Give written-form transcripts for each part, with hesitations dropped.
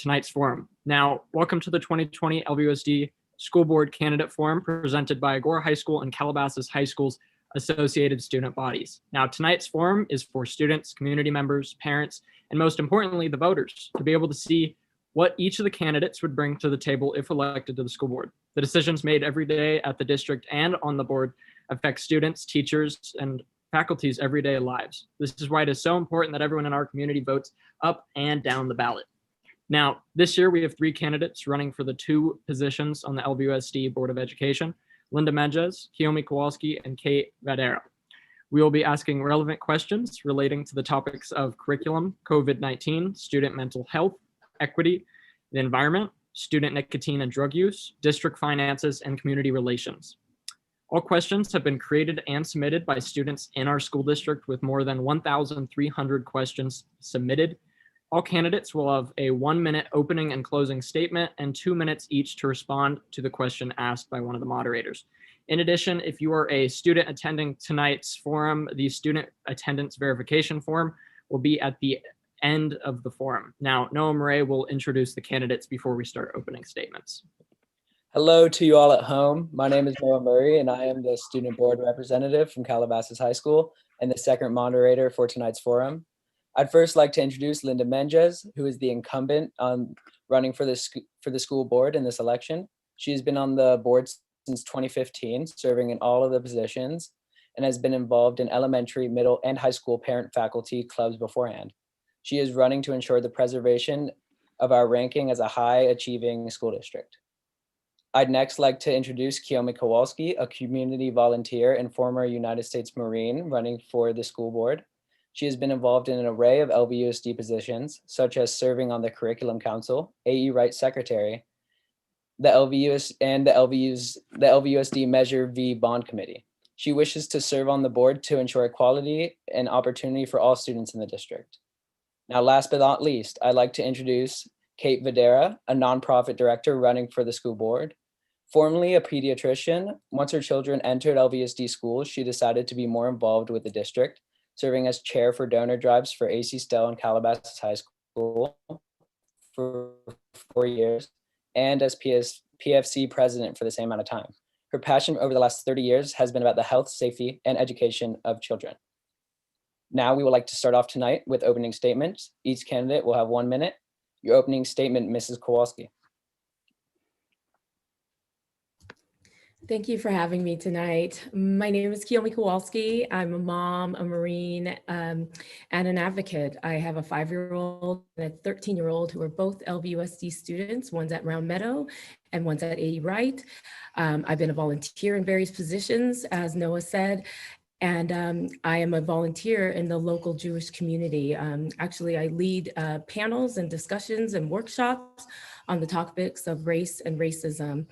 tonight's forum. Now, welcome to the 2020 LVUSD School Board Candidate Forum presented by Agora High School and Calabasas High School's associated student bodies. Now, tonight's forum is for students, community members, parents, and most importantly, the voters to be able to see what each of the candidates would bring to the table if elected to the school board. The decisions made every day at the district and on the board affect students, teachers, and faculty's everyday lives. This is why it is so important that everyone in our community votes up and down the ballot. Now, this year we have 3 candidates running for the 2 positions on the LVUSD Board of Education: Linda Menges, Kiyomi Kowalski, and Kate Vadera. We will be asking relevant questions relating to the topics of curriculum, COVID-19, student mental health, equity, the environment, student nicotine and drug use, district finances, and community relations. All questions have been created and submitted by students in our school district with more than 1,300 questions submitted. All candidates will have a 1-minute opening and closing statement and 2 minutes each to respond to the question asked by one of the moderators. In addition, if you are a student attending tonight's forum, the student attendance verification form will be at the end of the forum. Now, Noah Murray will introduce the candidates before we start opening statements. Hello to you all at home. My name is Noah Murray, and I am the student board representative from Calabasas High School and the second moderator for tonight's forum. I'd first like to introduce Linda Menges, who is the incumbent on running for the school board in this election. She's been on the board since 2015, serving in all of the positions, and has been involved in elementary, middle, and high school parent-faculty clubs beforehand. She is running to ensure the preservation of our ranking as a high-achieving school district. I'd next like to introduce Kiyomi Kowalski, a community volunteer and former United States Marine running for the school board. She has been involved in an array of LVUSD positions, such as serving on the Curriculum Council, AE Wright Secretary, the LVUSD Measure V Bond Committee. She wishes to serve on the board to ensure equality and opportunity for all students in the district. Now, last but not least, I'd like to introduce Kate Vadera, a nonprofit director running for the school board. Formerly a pediatrician, once her children entered LVUSD schools, she decided to be more involved with the district, serving as chair for donor drives for AC Stell and Calabasas High School for 4 years, and as PFC president for the same amount of time. Her passion over the last 30 years has been about the health, safety, and education of children. Now we would like to start off tonight with opening statements. Each candidate will have 1 minute. Your opening statement, Mrs. Kowalski. Thank you for having me tonight. My name is Kiyomi Kowalski. I'm a mom, a Marine, and an advocate. I have a 5-year-old and a 13-year-old who are both LVUSD students. One's at Round Meadow and one's at AE Wright. I've been a volunteer in various positions, as Noah said, and I am a volunteer in the local Jewish community. Actually, I lead panels and discussions and workshops on the topics of race and racism.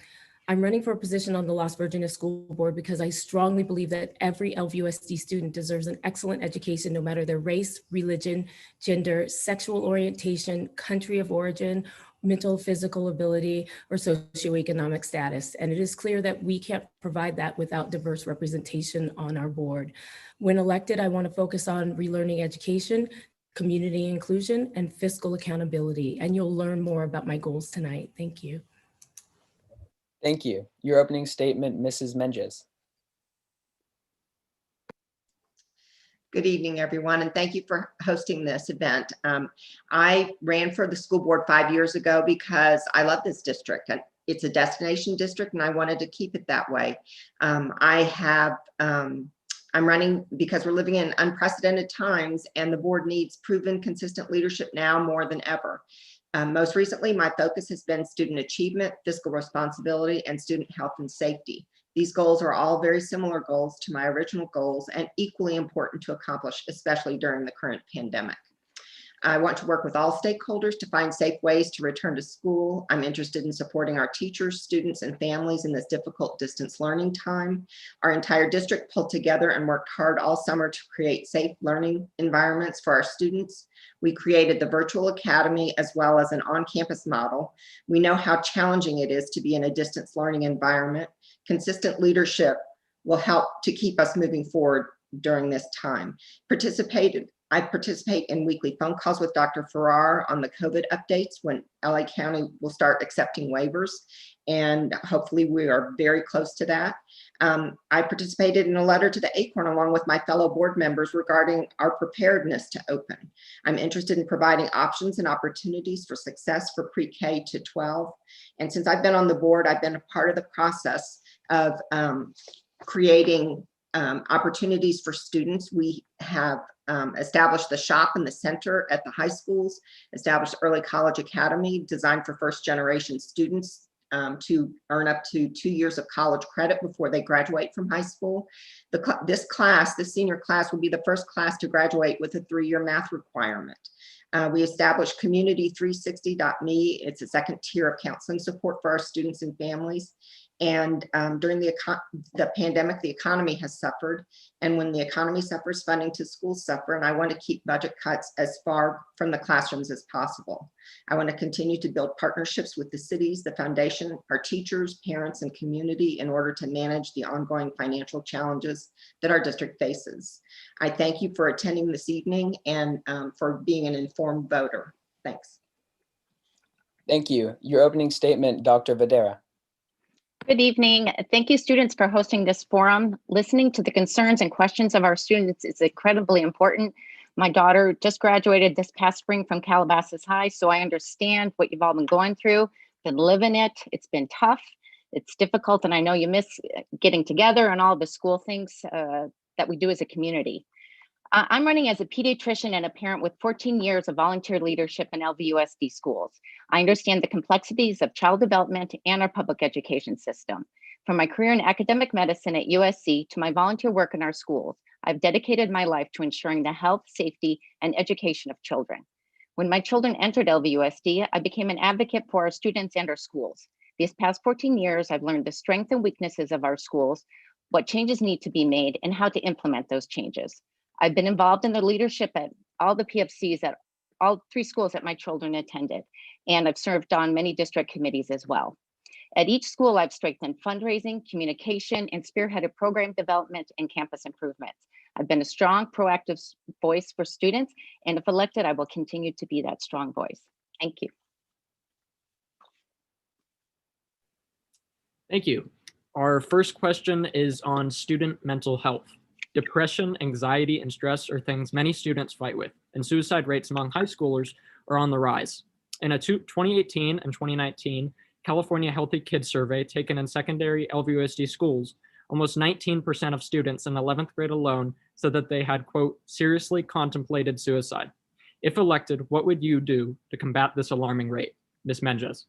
I'm running for a position on the Las Virgenes School Board because I strongly believe that every LVUSD student deserves an excellent education, no matter their race, religion, gender, sexual orientation, country of origin, mental, physical ability, or socioeconomic status. And it is clear that we can't provide that without diverse representation on our board. When elected, I want to focus on relearning education, community inclusion, and fiscal accountability. And you'll learn more about my goals tonight. Thank you. Thank you. Your opening statement, Mrs. Menges. Good evening, everyone, and thank you for hosting this event. I ran for the school board 5 years ago because I love this district. It's a destination district, and I wanted to keep it that way. I'm running because we're living in unprecedented times, and the board needs proven, consistent leadership now more than ever. Most recently, my focus has been student achievement, fiscal responsibility, and student health and safety. These goals are all very similar goals to my original goals and equally important to accomplish, especially during the current pandemic. I want to work with all stakeholders to find safe ways to return to school. I'm interested in supporting our teachers, students, and families in this difficult distance learning time. Our entire district pulled together and worked hard all summer to create safe learning environments for our students. We created the virtual academy as well as an on-campus model. We know how challenging it is to be in a distance learning environment. Consistent leadership will help to keep us moving forward during this time. Participating I participate in weekly phone calls with Dr. Farrar on the COVID updates when LA County will start accepting waivers. And hopefully we are very close to that. I participated in a letter to the Acorn along with my fellow board members regarding our preparedness to open. I'm interested in providing options and opportunities for success for pre-K to 12. And since I've been on the board, I've been a part of the process of creating opportunities for students. We have established the shop in the center at the high schools, established Early College Academy designed for first generation students to earn up to 2 years of college credit before they graduate from high school. This senior class will be the first class to graduate with a 3-year math requirement. We established Community360.me. It's a second tier of counseling support for our students and families. And during the pandemic, the economy has suffered. And when the economy suffers, funding to schools suffer. And I want to keep budget cuts as far from the classrooms as possible. I want to continue to build partnerships with the cities, the foundation, our teachers, parents, and community in order to manage the ongoing financial challenges that our district faces. I thank you for attending this evening and for being an informed voter. Thanks. Thank you. Your opening statement, Dr. Videra. Good evening. Thank you, students, for hosting this forum. Listening to the concerns and questions of our students is incredibly important. My daughter just graduated this past spring from Calabasas High, so I understand what you've all been going through, been living it. It's been tough. It's difficult, and I know you miss getting together and all the school things that we do as a community. I'm running as a pediatrician and a parent with 14 years of volunteer leadership in LVUSD schools. I understand the complexities of child development and our public education system. From my career in academic medicine at USC to my volunteer work in our schools, I've dedicated my life to ensuring the health, safety, and education of children. When my children entered LVUSD, I became an advocate for our students and our schools. These past 14 years, I've learned the strengths and weaknesses of our schools, what changes need to be made, and how to implement those changes. I've been involved in the leadership at all the PFCs at all 3 schools that my children attended, and I've served on many district committees as well. At each school, I've strengthened fundraising, communication, and spearheaded program development and campus improvements. I've been a strong, proactive voice for students, and if elected, I will continue to be that strong voice. Thank you. Thank you. Our first question is on student mental health. Depression, anxiety, and stress are things many students fight with, and suicide rates among high schoolers are on the rise. In a 2018 and 2019 California Healthy Kids survey taken in secondary LVUSD schools, almost 19% of students in 11th grade alone said that they had, quote, seriously contemplated suicide. If elected, what would you do to combat this alarming rate? Ms. Menges.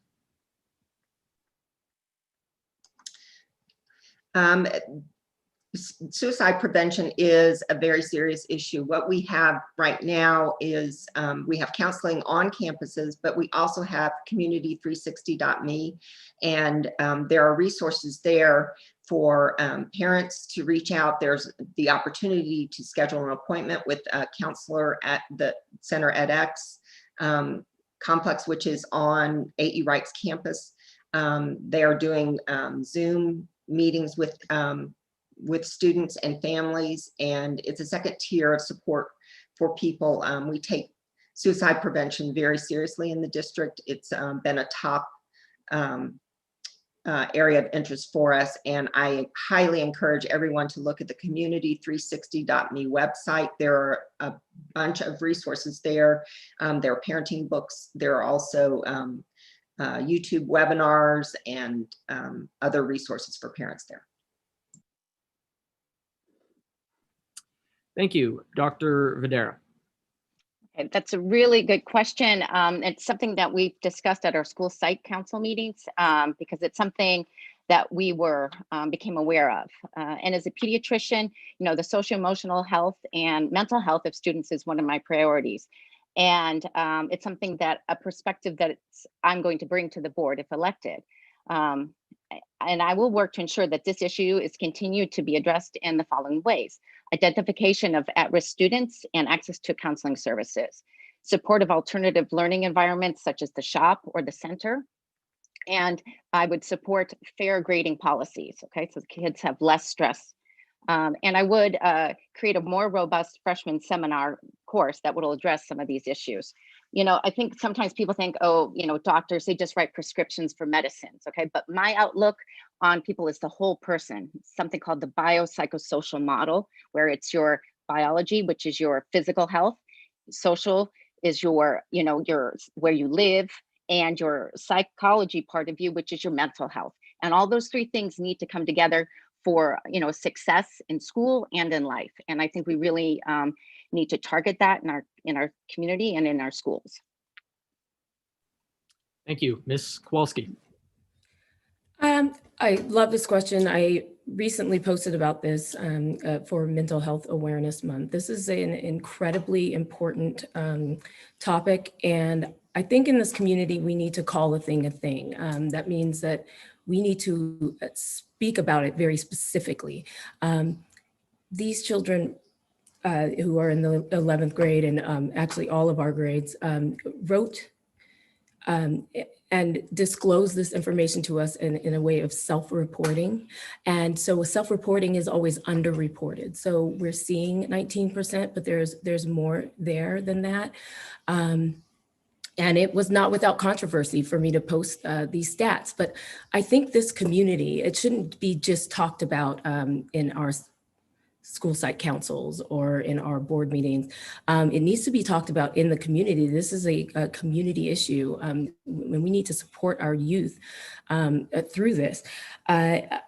Suicide prevention is a very serious issue. What we have right now is we have counseling on campuses, but we also have Community360.me, and there are resources there for parents to reach out. There's the opportunity to schedule an appointment with a counselor at the Center edX complex, which is on AE Wright's campus. They are doing Zoom meetings with students and families, and it's a second tier of support for people. We take suicide prevention very seriously in the district. It's been a top area of interest for us, and I highly encourage everyone to look at the Community360.me website. There are a bunch of resources there. There are parenting books. There are also YouTube webinars and other resources for parents there. Thank you. Dr. Videra. Okay, that's a really good question. It's something that we've discussed at our school site council meetings because it's something that we became aware of. And as a pediatrician, you know, the social-emotional health and mental health of students is one of my priorities. And it's something that a perspective that I'm going to bring to the board if elected. And I will work to ensure that this issue is continued to be addressed in the following ways: identification of at-risk students and access to counseling services, support of alternative learning environments such as the shop or the center, and I would support fair grading policies, okay, so the kids have less stress And I would create a more robust freshman seminar course that will address some of these issues. You know, I think sometimes people think, oh, you know, doctors, they just write prescriptions for medicines, okay? But my outlook on people is the whole person, something called the biopsychosocial model, where it's your biology, which is your physical health, social is your, you know, your where you live, and your psychology part of you, which is your mental health. And all those three things need to come together for, you know, success in school and in life. And I think we really need to target that in our community and in our schools. Thank you. Ms. Kowalski. I love this question. I recently posted about this for Mental Health Awareness Month. This is an incredibly important topic. And I think in this community, we need to call a thing a thing. That means that we need to speak about it very specifically. These children who are in the 11th grade and actually all of our grades wrote and disclose this information to us in a way of self-reporting. And so self-reporting is always underreported. So we're seeing 19%, but there's more there than that. And it was not without controversy for me to post these stats, but I think this community, it shouldn't be just talked about in our school site councils or in our board meetings. It needs to be talked about in the community. This is a community issue, and we need to support our youth through this. I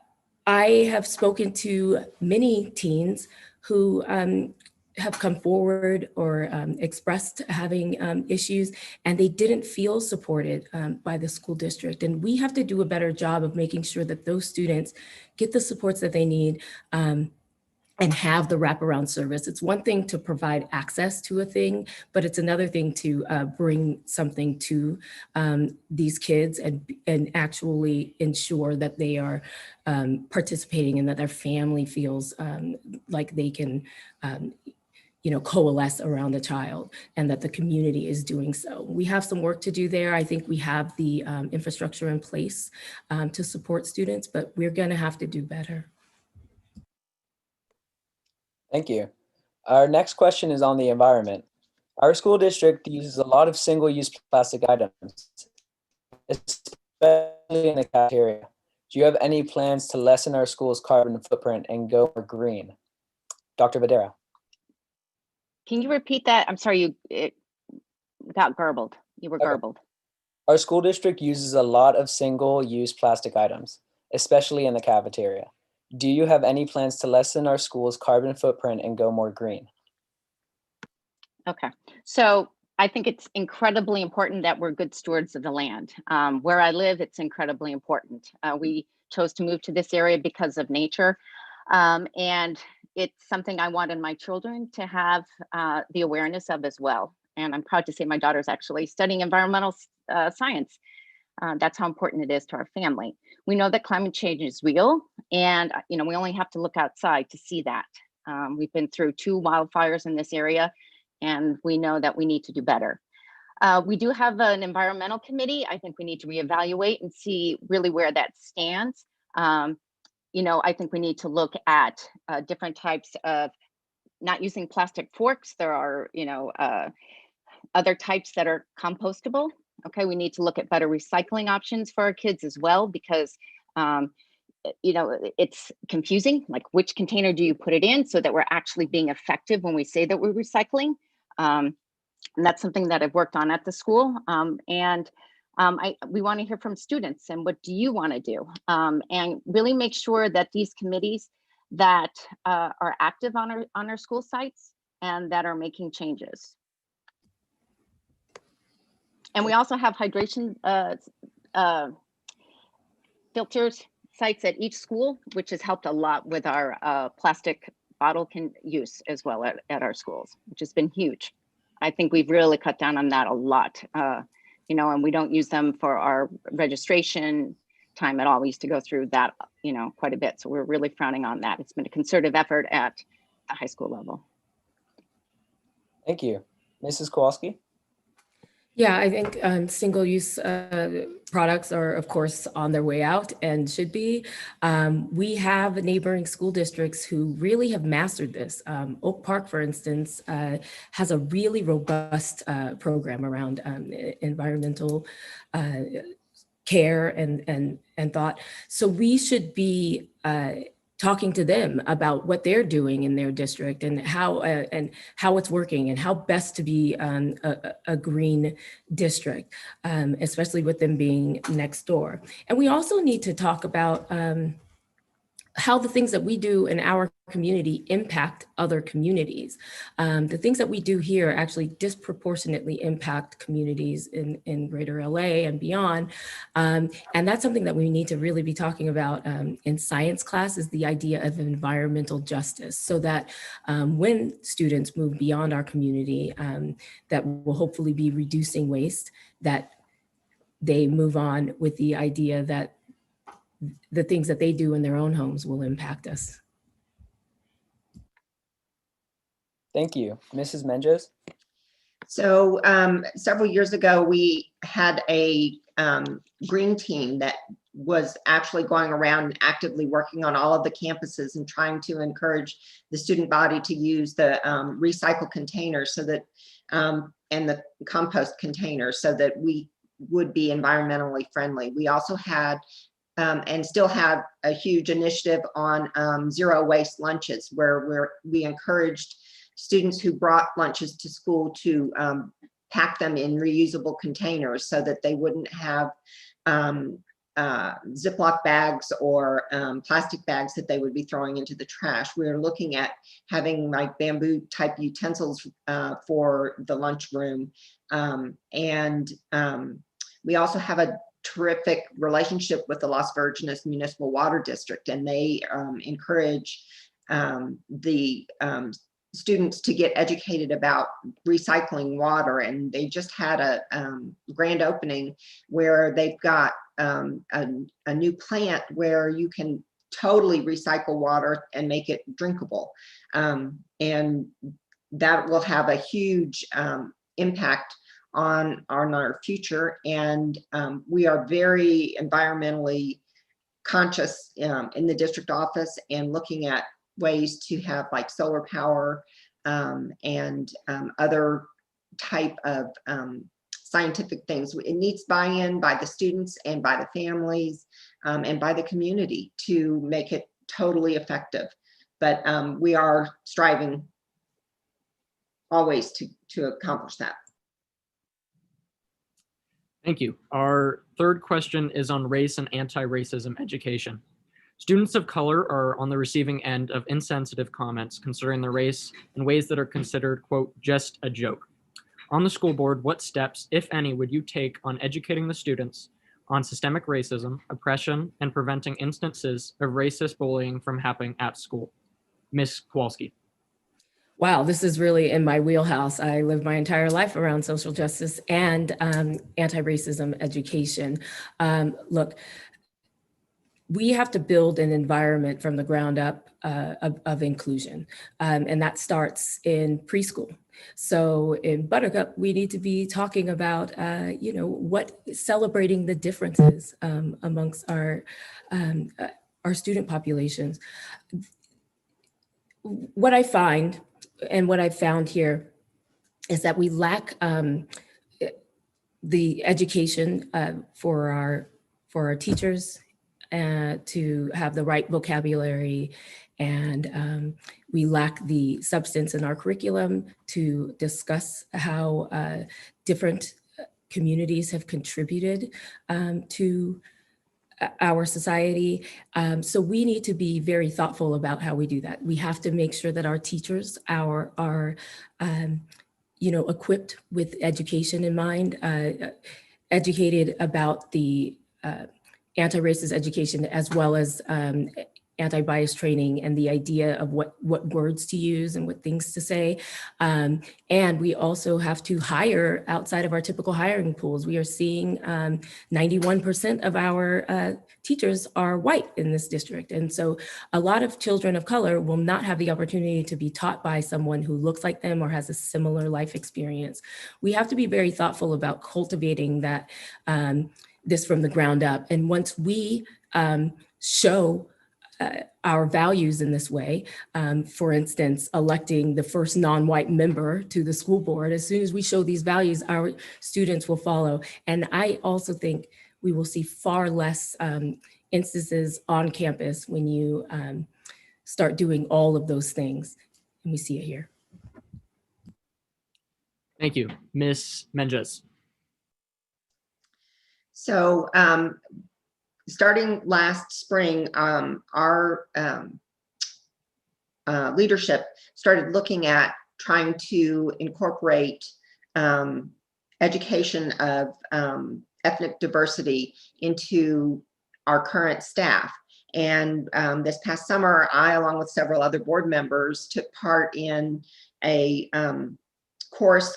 have spoken to many teens who have come forward or expressed having issues, and they didn't feel supported by the school district. And we have to do a better job of making sure that those students get the supports that they need and have the wraparound service. It's one thing to provide access to a thing, but it's another thing to bring something to these kids and actually ensure that they are participating and that their family feels like they can coalesce around the child and that the community is doing so. We have some work to do there. I think we have the infrastructure in place to support students, but we're gonna have to do better. Thank you. Our next question is on the environment. Our school district uses a lot of single-use plastic items, especially in the cafeteria. Do you have any plans to lessen our school's carbon footprint and go more green? Dr. Vadera. Can you repeat that? I'm sorry, it got garbled. You were garbled. Our school district uses a lot of single-use plastic items, especially in the cafeteria. Do you have any plans to lessen our school's carbon footprint and go more green? Okay, so I think it's incredibly important that we're good stewards of the land. Where I live, it's incredibly important. We chose to move to this area because of nature, and it's something I wanted my children to have the awareness of as well. And I'm proud to say my daughter's actually studying environmental science. That's how important it is to our family. We know that climate change is real, and we only have to look outside to see that. We've been through 2 wildfires in this area, and we know that we need to do better. We do have an environmental committee. I think we need to reevaluate and see really where that stands. I think we need to look at different types of not using plastic forks. There are, other types that are compostable. Okay, we need to look at better recycling options for our kids as well, because it's confusing, like which container do you put it in so that we're actually being effective when we say that we're recycling. And that's something that I've worked on at the school. We want to hear from students and what do you want to do? And really make sure that these committees that are active on our school sites and that are making changes. And we also have hydration filters sites at each school, which has helped a lot with our plastic bottle use as well at our schools, which has been huge. I think we've really cut down on that a lot, and we don't use them for our registration time at all. We used to go through that, quite a bit. So we're really frowning on that. It's been a concerted effort at the high school level. Thank you. Mrs. Kowalski? Yeah, I think single-use products are, of course, on their way out and should be. We have neighboring school districts who really have mastered this. Oak Park, for instance, has a really robust program around environmental care and thought. So we should be talking to them about what they're doing in their district and how it's working and how best to be a green district, especially with them being next door. And we also need to talk about how the things that we do in our community impact other communities. The things that we do here actually disproportionately impact communities in greater LA and beyond. And that's something that we need to really be talking about in science class, is the idea of environmental justice, so that when students move beyond our community, that will hopefully be reducing waste, that they move on with the idea that the things that they do in their own homes will impact us. Thank you. Mrs. Menges? So several years ago, we had a green team that was actually going around and actively working on all of the campuses and trying to encourage the student body to use the recycle containers, so that and the compost containers, so that we would be environmentally friendly. We also had and still have a huge initiative on zero waste lunches, where we encouraged students who brought lunches to school to pack them in reusable containers, so that they wouldn't have Ziploc bags or plastic bags that they would be throwing into the trash. We're looking at having like bamboo type utensils for the lunchroom. We also have a terrific relationship with the Las Virgenes Municipal Water District, and they encourage the students to get educated about recycling water. And they just had a grand opening where they've got a new plant where you can totally recycle water and make it drinkable. And that will have a huge impact on our future. And we are very environmentally conscious in the district office, and looking at ways to have like solar power and other type of scientific things. It needs buy-in by the students and by the families and by the community to make it totally effective. But we are striving always to accomplish that. Thank you. Our third question is on race and anti-racism education. Students of color are on the receiving end of insensitive comments concerning their race in ways that are considered, quote, just a joke. On the school board, what steps, if any, would you take on educating the students on systemic racism, oppression, and preventing instances of racist bullying from happening at school? Ms. Kowalski. Wow, this is really in my wheelhouse. I lived my entire life around social justice and anti-racism education. Look, we have to build an environment from the ground up of inclusion, and that starts in preschool. So in Buttercup, we need to be talking about, celebrating the differences amongst our student populations. What I find, and what I've found here, is that we lack the education for our teachers to have the right vocabulary, and we lack the substance in our curriculum to discuss how different communities have contributed to our society. So we need to be very thoughtful about how we do that. We have to make sure that our teachers are equipped with education in mind, educated about the anti-racist education, as well as anti-bias training and the idea of what words to use and what things to say. And we also have to hire outside of our typical hiring pools. We are seeing 91% of our teachers are white in this district. And so a lot of children of color will not have the opportunity to be taught by someone who looks like them or has a similar life experience. We have to be very thoughtful about cultivating that, this from the ground up. And once we show our values in this way, for instance, electing the first non-white member to the school board, as soon as we show these values, our students will follow. And I also think we will see far less instances on campus when you start doing all of those things. And we see it here. Thank you. Ms. Menges. So starting last spring, our leadership started looking at trying to incorporate education of ethnic diversity into our current staff. And this past summer, I, along with several other board members, took part in a course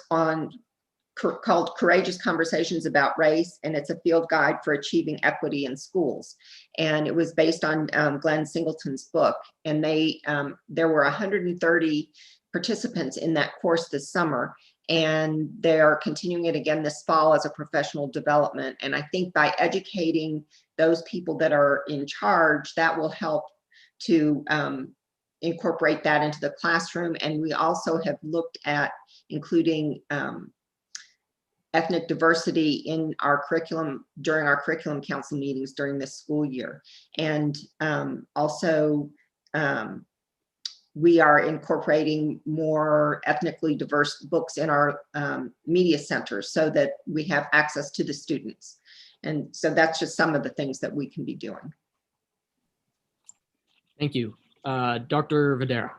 called Courageous Conversations About Race, and it's a field guide for achieving equity in schools. And it was based on Glenn Singleton's book. And there were 130 participants in that course this summer, and they are continuing it again this fall as a professional development. And I think by educating those people that are in charge, that will help to incorporate that into the classroom. And we also have looked at including ethnic diversity in our curriculum during our curriculum council meetings during this school year. And also we are incorporating more ethnically diverse books in our media centers so that we have access to the students. And so that's just some of the things that we can be doing. Thank you. Dr. Videra.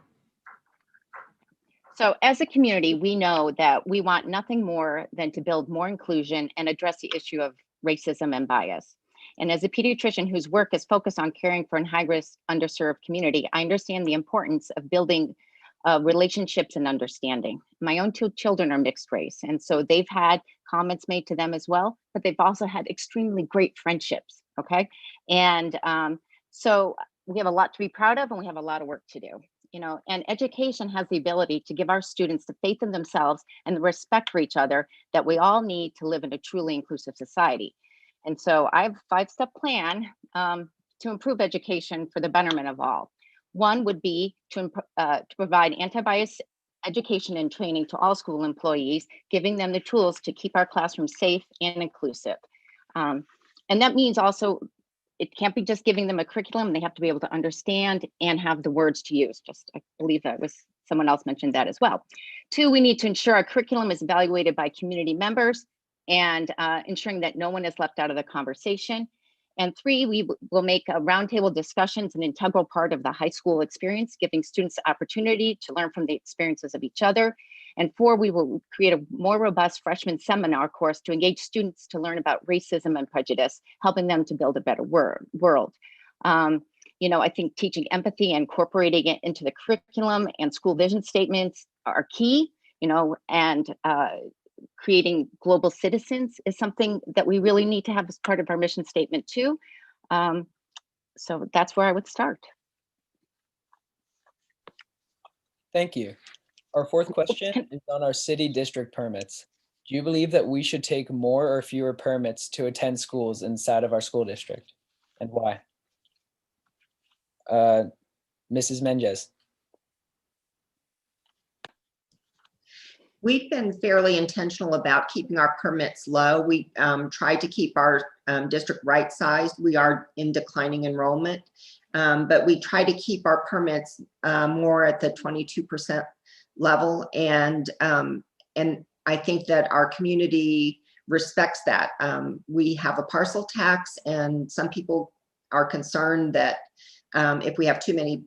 So as a community, we know that we want nothing more than to build more inclusion and address the issue of racism and bias. And as a pediatrician whose work is focused on caring for a high-risk, underserved community, I understand the importance of building relationships and understanding. My own 2 children are mixed race, and so they've had comments made to them as well, but they've also had extremely great friendships, okay? And so we have a lot to be proud of, and we have a lot of work to do. You know, and education has the ability to give our students the faith in themselves and the respect for each other that we all need to live in a truly inclusive society. And so I have a 5-step plan to improve education for the betterment of all. One would be to provide anti-bias education and training to all school employees, giving them the tools to keep our classrooms safe and inclusive. And that means also it can't be just giving them a curriculum. They have to be able to understand and have the words to use. I believe that was someone else mentioned that as well. 2, we need to ensure our curriculum is evaluated by community members and ensuring that no one is left out of the conversation. And 3, we will make roundtable discussions an integral part of the high school experience, giving students the opportunity to learn from the experiences of each other. And 4, we will create a more robust freshman seminar course to engage students to learn about racism and prejudice, helping them to build a better world. You know, I think teaching empathy and incorporating it into the curriculum and school vision statements are key, you know, and creating global citizens is something that we really need to have as part of our mission statement too. So that's where I would start. Thank you. Our 4th question is on our city district permits. Do you believe that we should take more or fewer permits to attend schools inside of our school district, and why? Mrs. Menges. We've been fairly intentional about keeping our permits low. We try to keep our district right-sized. We are in declining enrollment, but we try to keep our permits more at the 22% level. And I think that our community respects that. We have a parcel tax, and some people are concerned that if we have too many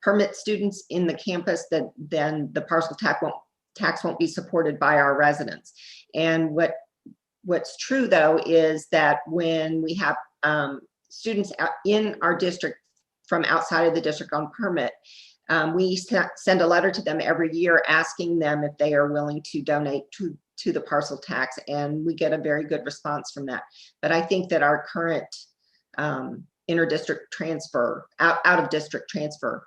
permit students in the campus, that then the parcel tax won't be supported by our residents. And what's true though is that when we have students in our district from outside of the district on permit, we send a letter to them every year asking them if they are willing to donate to the parcel tax, and we get a very good response from that. But I think that our current inter-district transfer, out of district transfer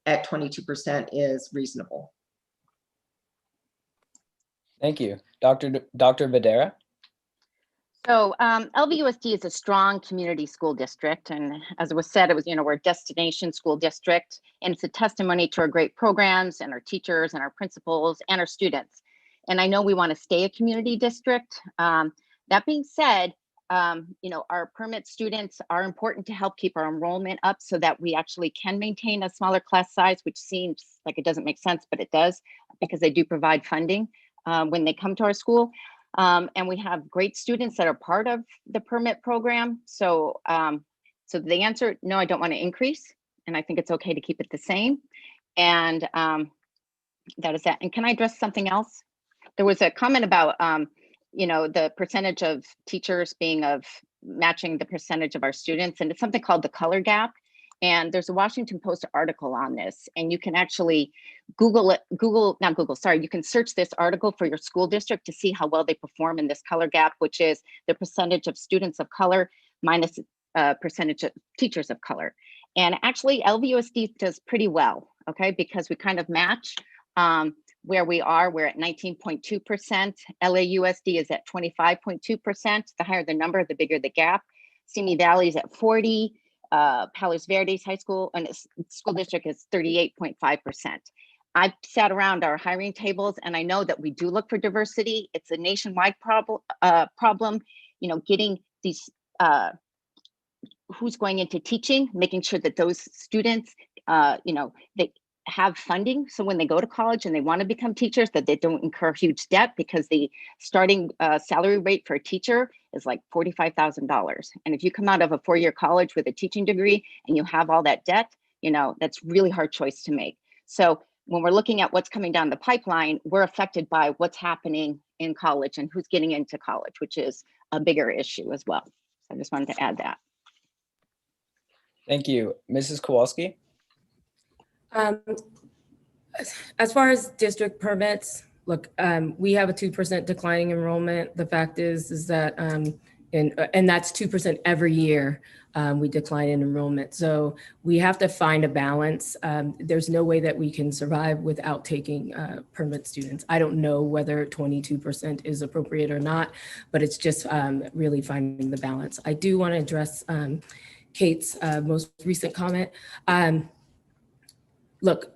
at 22% is reasonable. Thank you. Dr. Videra? So LVUSD is a strong community school district. And as it was said, it was, we're a destination school district, and it's a testimony to our great programs and our teachers and our principals and our students. And I know we want to stay a community district. That being said, our permit students are important to help keep our enrollment up so that we actually can maintain a smaller class size, which seems like it doesn't make sense, but it does, because they do provide funding when they come to our school. And we have great students that are part of the permit program. So, so the answer, no, I don't want to increase. And I think it's okay to keep it the same. And that is that. And can I address something else? There was a comment about, the percentage of teachers being matching the percentage of our students. And it's something called the color gap. And there's a Washington Post article on this, and you can actually you can search this article for your school district to see how well they perform in this color gap, which is the percentage of students of color minus percentage of teachers of color. And actually LVUSD does pretty well, okay, because we kind of match where we are. We're at 19.2%. LAUSD is at 25.2%. The higher the number, the bigger the gap. Simi Valley is at 40. Palos Verdes High School and school district is 38.5%. I've sat around our hiring tables, and I know that we do look for diversity. It's a nationwide problem. Getting these who's going into teaching, making sure that those students, they have funding. So when they go to college and they want to become teachers, that they don't incur huge debt, because the starting salary rate for a teacher is like $45,000. And if you come out of a 4-year college with a teaching degree and you have all that debt, that's really hard choice to make. So when we're looking at what's coming down the pipeline, we're affected by what's happening in college and who's getting into college, which is a bigger issue as well. So I just wanted to add that. Thank you. Mrs. Kowalski? As far as district permits, look, we have a 2% declining enrollment. The fact is that, and that's 2% every year, we decline in enrollment. So we have to find a balance. There's no way that we can survive without taking permit students. I don't know whether 22% is appropriate or not, but it's just really finding the balance. I do want to address Kate's most recent comment. Look,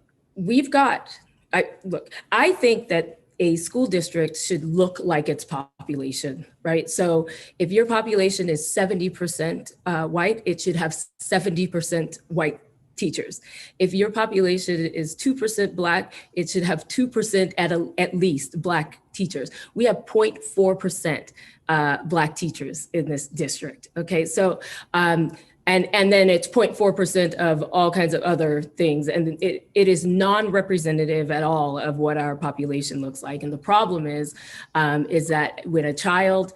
I think that a school district should look like its population, right? So if your population is 70% white, it should have 70% white teachers. If your population is 2% Black, it should have 2% at least Black teachers. We have 0.4% Black teachers in this district, okay? So, and then it's 0.4% of all kinds of other things. And it is non-representative at all of what our population looks like. And the problem is that when a child,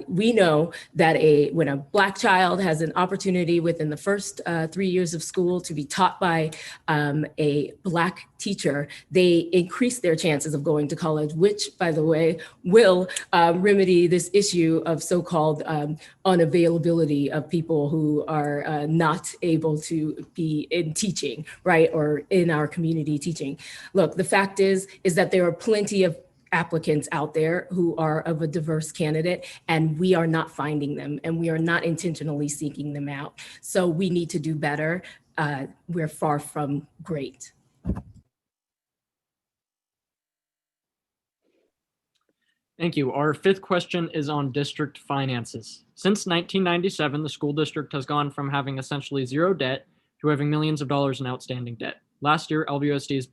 we know that when a Black child has an opportunity within the first 3 years of school to be taught by a Black teacher, they increase their chances of going to college, which, by the way, will remedy this issue of so-called unavailability of people who are not able to be in teaching, right, or in our community teaching. Look, the fact is that there are plenty of applicants out there who are of a diverse candidate, and we are not finding them, and we are not intentionally seeking them out. So we need to do better. We're far from great. Thank you. Our fifth question is on district finances. Since 1997, the school district has gone from having essentially zero debt to having millions of dollars in outstanding debt. Last year, LVUSD's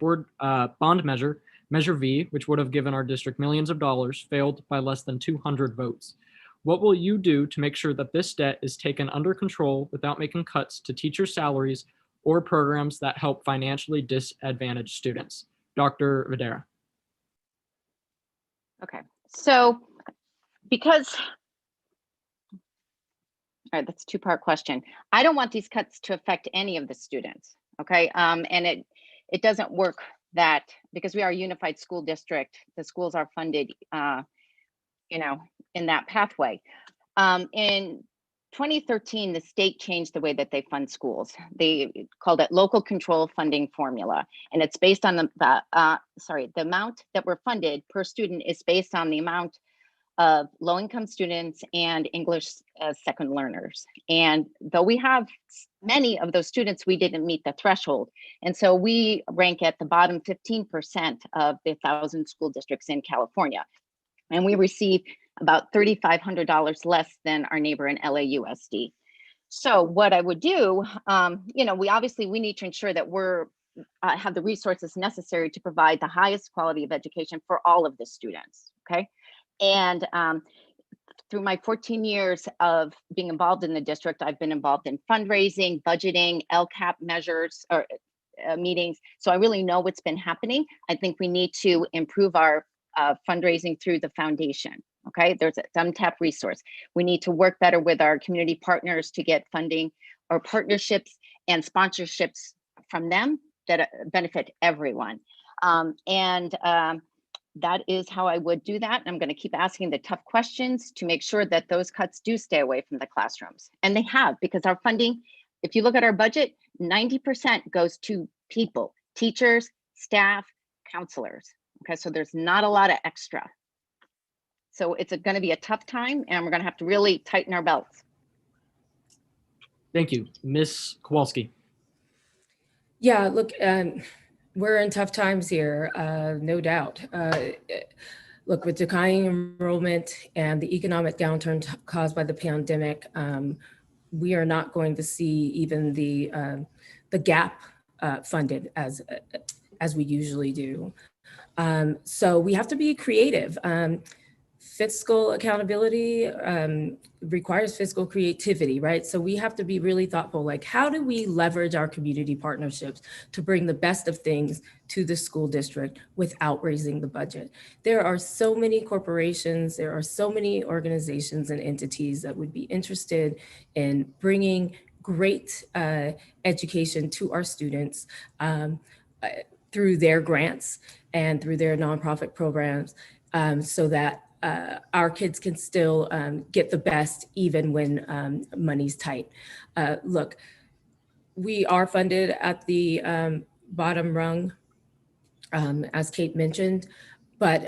bond measure, Measure V, which would have given our district millions of dollars, failed by less than 200 votes. What will you do to make sure that this debt is taken under control without making cuts to teacher salaries or programs that help financially disadvantaged students? Dr. Videra. Okay, so because All right, that's a two-part question. I don't want these cuts to affect any of the students, okay? And it doesn't work that, because we are a unified school district, the schools are funded, you know, in that pathway. In 2013, the state changed the way that they fund schools. They called it local control funding formula, and it's based on the amount that we're funded per student is based on the amount of low-income students and English as second learners. And though we have many of those students, we didn't meet the threshold. And so we rank at the bottom 15% of the 1,000 school districts in California. And we receive about $3,500 less than our neighbor in LAUSD. So what I would do, we need to ensure that we're have the resources necessary to provide the highest quality of education for all of the students, okay? And through my 14 years of being involved in the district, I've been involved in fundraising, budgeting, LCAP measures, or meetings. So I really know what's been happening. I think we need to improve our fundraising through the foundation. Okay, there's an untapped resource. We need to work better with our community partners to get funding or partnerships and sponsorships from them that benefit everyone. That is how I would do that. I'm going to keep asking the tough questions to make sure that those cuts do stay away from the classrooms. And they have, because our funding, if you look at our budget, 90% goes to people, teachers, staff, counselors. Okay, so there's not a lot of extra. So it's going to be a tough time, and we're going to have to really tighten our belts. Thank you. Ms. Kowalski. Yeah, look, we're in tough times here, no doubt. Look, with declining enrollment and the economic downturn caused by the pandemic, we are not going to see even the gap funded as we usually do. So we have to be creative. Fiscal accountability requires fiscal creativity, right? So we have to be really thoughtful, like how do we leverage our community partnerships to bring the best of things to the school district without raising the budget? There are so many corporations, there are so many organizations and entities that would be interested in bringing great education to our students through their grants and through their nonprofit programs, so that our kids can still get the best even when money's tight. Look, we are funded at the bottom rung, as Kate mentioned, but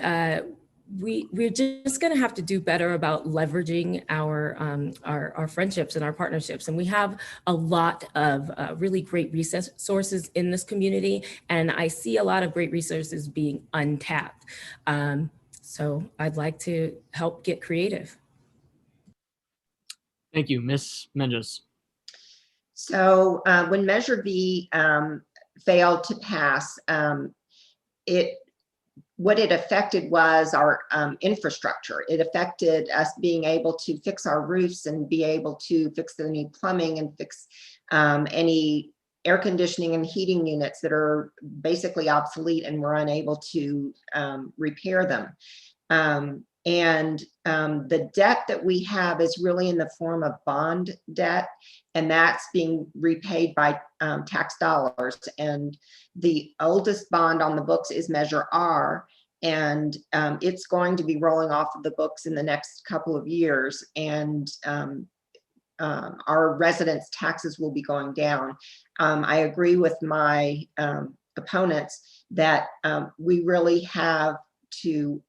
we're just going to have to do better about leveraging our friendships and our partnerships. And we have a lot of really great resources in this community, and I see a lot of great resources being untapped. So I'd like to help get creative. Thank you. Ms. Menges. So when Measure B failed to pass, what it affected was our infrastructure. It affected us being able to fix our roofs and be able to fix any plumbing and fix any air conditioning and heating units that are basically obsolete, and we're unable to repair them. The debt that we have is really in the form of bond debt, and that's being repaid by tax dollars. And the oldest bond on the books is Measure R, and it's going to be rolling off of the books in the next couple of years. And our residents' taxes will be going down. I agree with my opponents that we really have to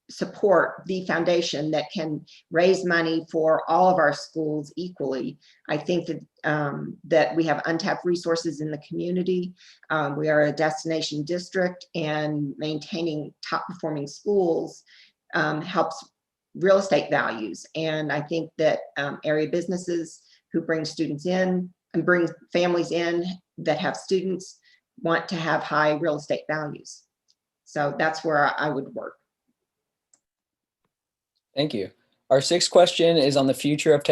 support the foundation that can raise money for all of our schools equally. I think that that we have untapped resources in the community. We are a destination district, and maintaining top performing schools helps real estate values. And I think that area businesses who bring students in and bring families in that have students want to have high real estate values. So that's where I would work. Thank you. Our sixth question is on the future of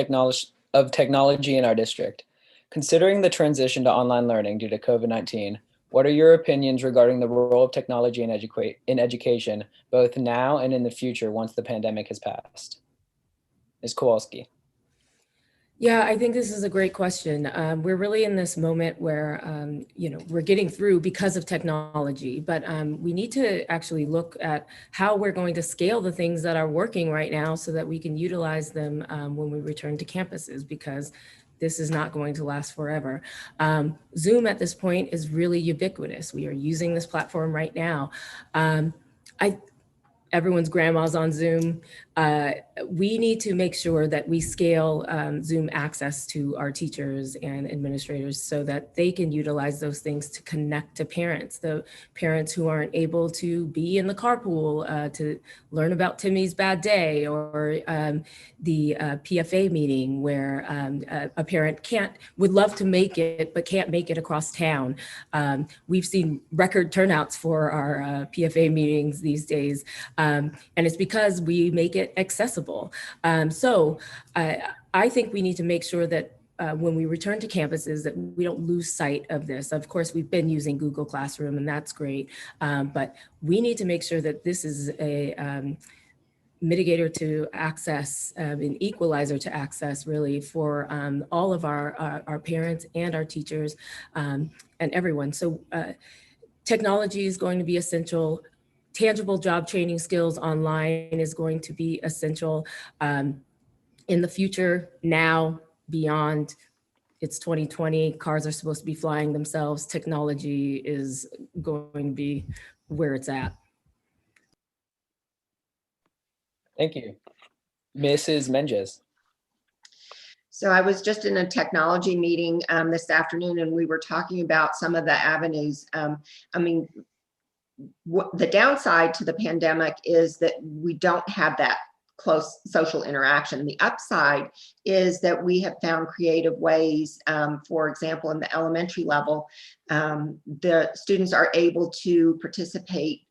technology in our district. Considering the transition to online learning due to COVID-19, what are your opinions regarding the role of technology in education, both now and in the future once the pandemic has passed? Ms. Kowalski. Yeah, I think this is a great question. We're really in this moment where, we're getting through because of technology, but we need to actually look at how we're going to scale the things that are working right now so that we can utilize them when we return to campuses, because this is not going to last forever. Zoom at this point is really ubiquitous. We are using this platform right now. I Everyone's grandma's on Zoom. We need to make sure that we scale Zoom access to our teachers and administrators so that they can utilize those things to connect to parents, the parents who aren't able to be in the carpool to learn about Timmy's bad day, or the PFA meeting where a parent would love to make it, but can't make it across town. We've seen record turnouts for our PFA meetings these days. And it's because we make it accessible. I think we need to make sure that when we return to campuses that we don't lose sight of this. Of course, we've been using Google Classroom and that's great, but we need to make sure that this is a mitigator to access, an equalizer to access really for all of our parents and our teachers and everyone. So technology is going to be essential. Tangible job training skills online is going to be essential in the future, now, beyond. It's 2020, cars are supposed to be flying themselves. Technology is going to be where it's at. Thank you. Mrs. Menges. So I was just in a technology meeting this afternoon, and we were talking about some of the avenues. The downside to the pandemic is that we don't have that close social interaction. The upside is that we have found creative ways. For example, in the elementary level, the students are able to participate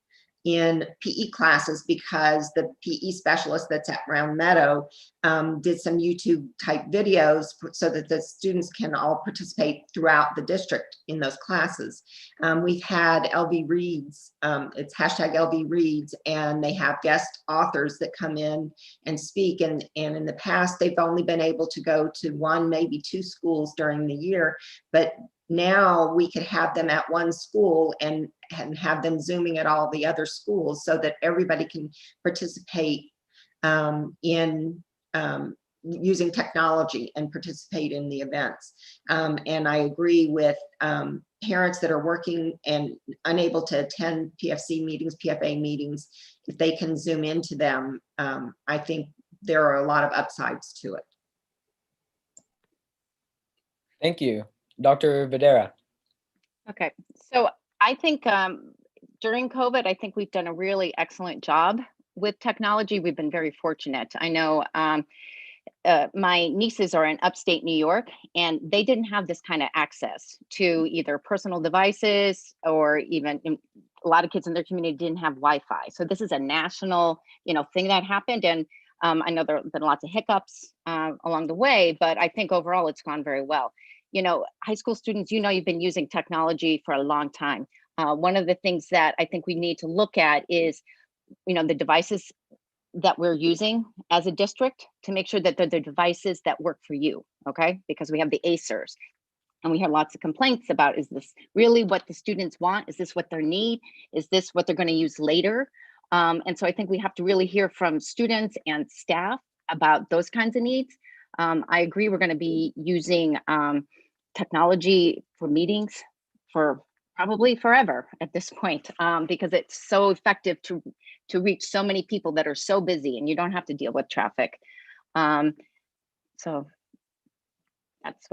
in PE classes because the PE specialist that's at Round Meadow did some YouTube type videos so that the students can all participate throughout the district in those classes. We've had LV Reads, it's hashtag LV Reads, and they have guest authors that come in and speak. And in the past, they've only been able to go to one, maybe two schools during the year, but now we could have them at one school and have them Zooming at all the other schools so that everybody can participate in using technology and participate in the events. And I agree with parents that are working and unable to attend PFC meetings, PFA meetings, if they can Zoom into them, I think there are a lot of upsides to it. Thank you. Dr. Videra. Okay, so I think during COVID, I think we've done a really excellent job with technology. We've been very fortunate. I know my nieces are in upstate New York, and they didn't have this kind of access to either personal devices or even a lot of kids in their community didn't have Wi-Fi. So this is a national, thing that happened. And I know there have been lots of hiccups along the way, but I think overall it's gone very well. High school students, you've been using technology for a long time. One of the things that I think we need to look at is, the devices that we're using as a district to make sure that they're the devices that work for you, okay? Because we have the ACERs and we hear lots of complaints about, is this really what the students want? Is this what their need? Is this what they're going to use later? And so I think we have to really hear from students and staff about those kinds of needs. I agree we're going to be using technology for meetings for probably forever at this point, because it's so effective to reach so many people that are so busy and you don't have to deal with traffic. So that's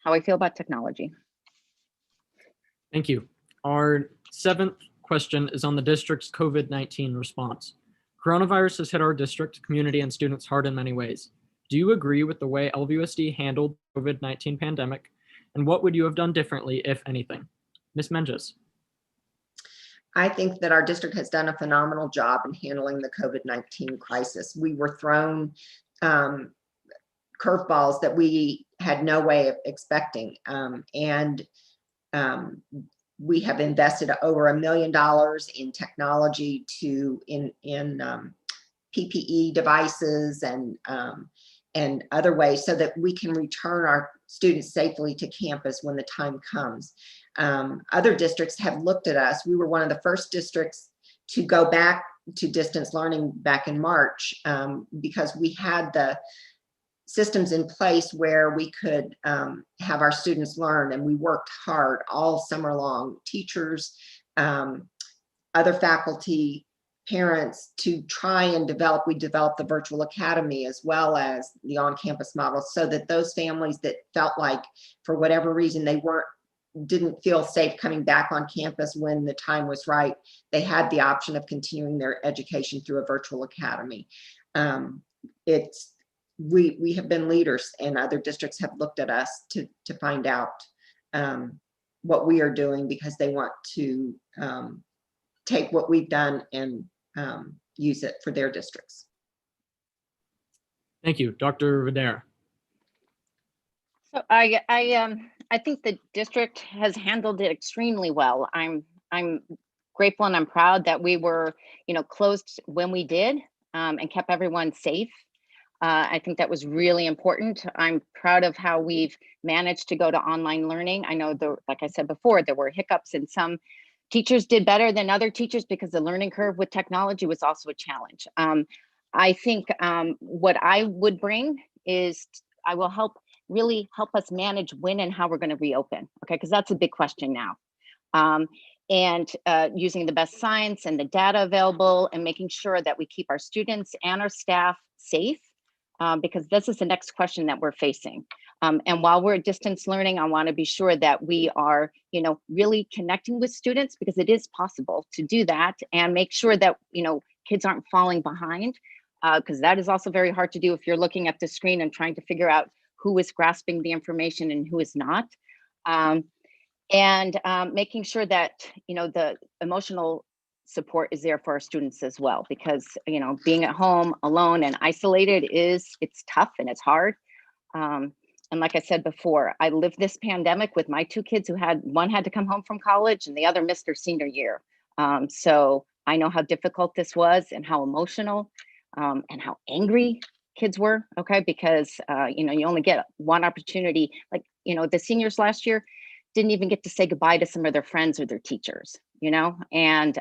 how I feel about technology. Thank you. Our seventh question is on the district's COVID-19 response. Coronavirus has hit our district, community, and students hard in many ways. Do you agree with the way LVUSD handled COVID-19 pandemic? And what would you have done differently, if anything? Ms. Menges. I think that our district has done a phenomenal job in handling the COVID-19 crisis. We were thrown curveballs that we had no way of expecting. We have invested over $1 million in technology in PPE devices and and other ways so that we can return our students safely to campus when the time comes. Other districts have looked at us. We were one of the first districts to go back to distance learning back in March because we had the systems in place where we could have our students learn, and we worked hard all summer long, teachers, other faculty, parents, to try and we developed the virtual academy as well as the on-campus model, so that those families that felt like for whatever reason they didn't feel safe coming back on campus when the time was right, they had the option of continuing their education through a virtual academy. We have been leaders, and other districts have looked at us to find out what we are doing, because they want to take what we've done and use it for their districts. Thank you. Dr. Videra. So I think the district has handled it extremely well. I'm grateful and I'm proud that we were, closed when we did and kept everyone safe. I think that was really important. I'm proud of how we've managed to go to online learning. I know, like I said before, there were hiccups, and some teachers did better than other teachers because the learning curve with technology was also a challenge. I think what I would bring is I will really help us manage when and how we're going to reopen. Okay, because that's a big question now. And using the best science and the data available, and making sure that we keep our students and our staff safe, because this is the next question that we're facing. And while we're at distance learning, I want to be sure that we are, really connecting with students, because it is possible to do that, and make sure that, kids aren't falling behind, because that is also very hard to do if you're looking at the screen and trying to figure out who is grasping the information and who is not. And making sure that, the emotional support is there for our students as well, because, being at home alone and isolated it's tough and it's hard. And like I said before, I lived this pandemic with my two kids one had to come home from college and the other missed their senior year. So I know how difficult this was, and how emotional and how angry kids were, okay? Because, you only get one opportunity. Like, the seniors last year didn't even get to say goodbye to some of their friends or their teachers, and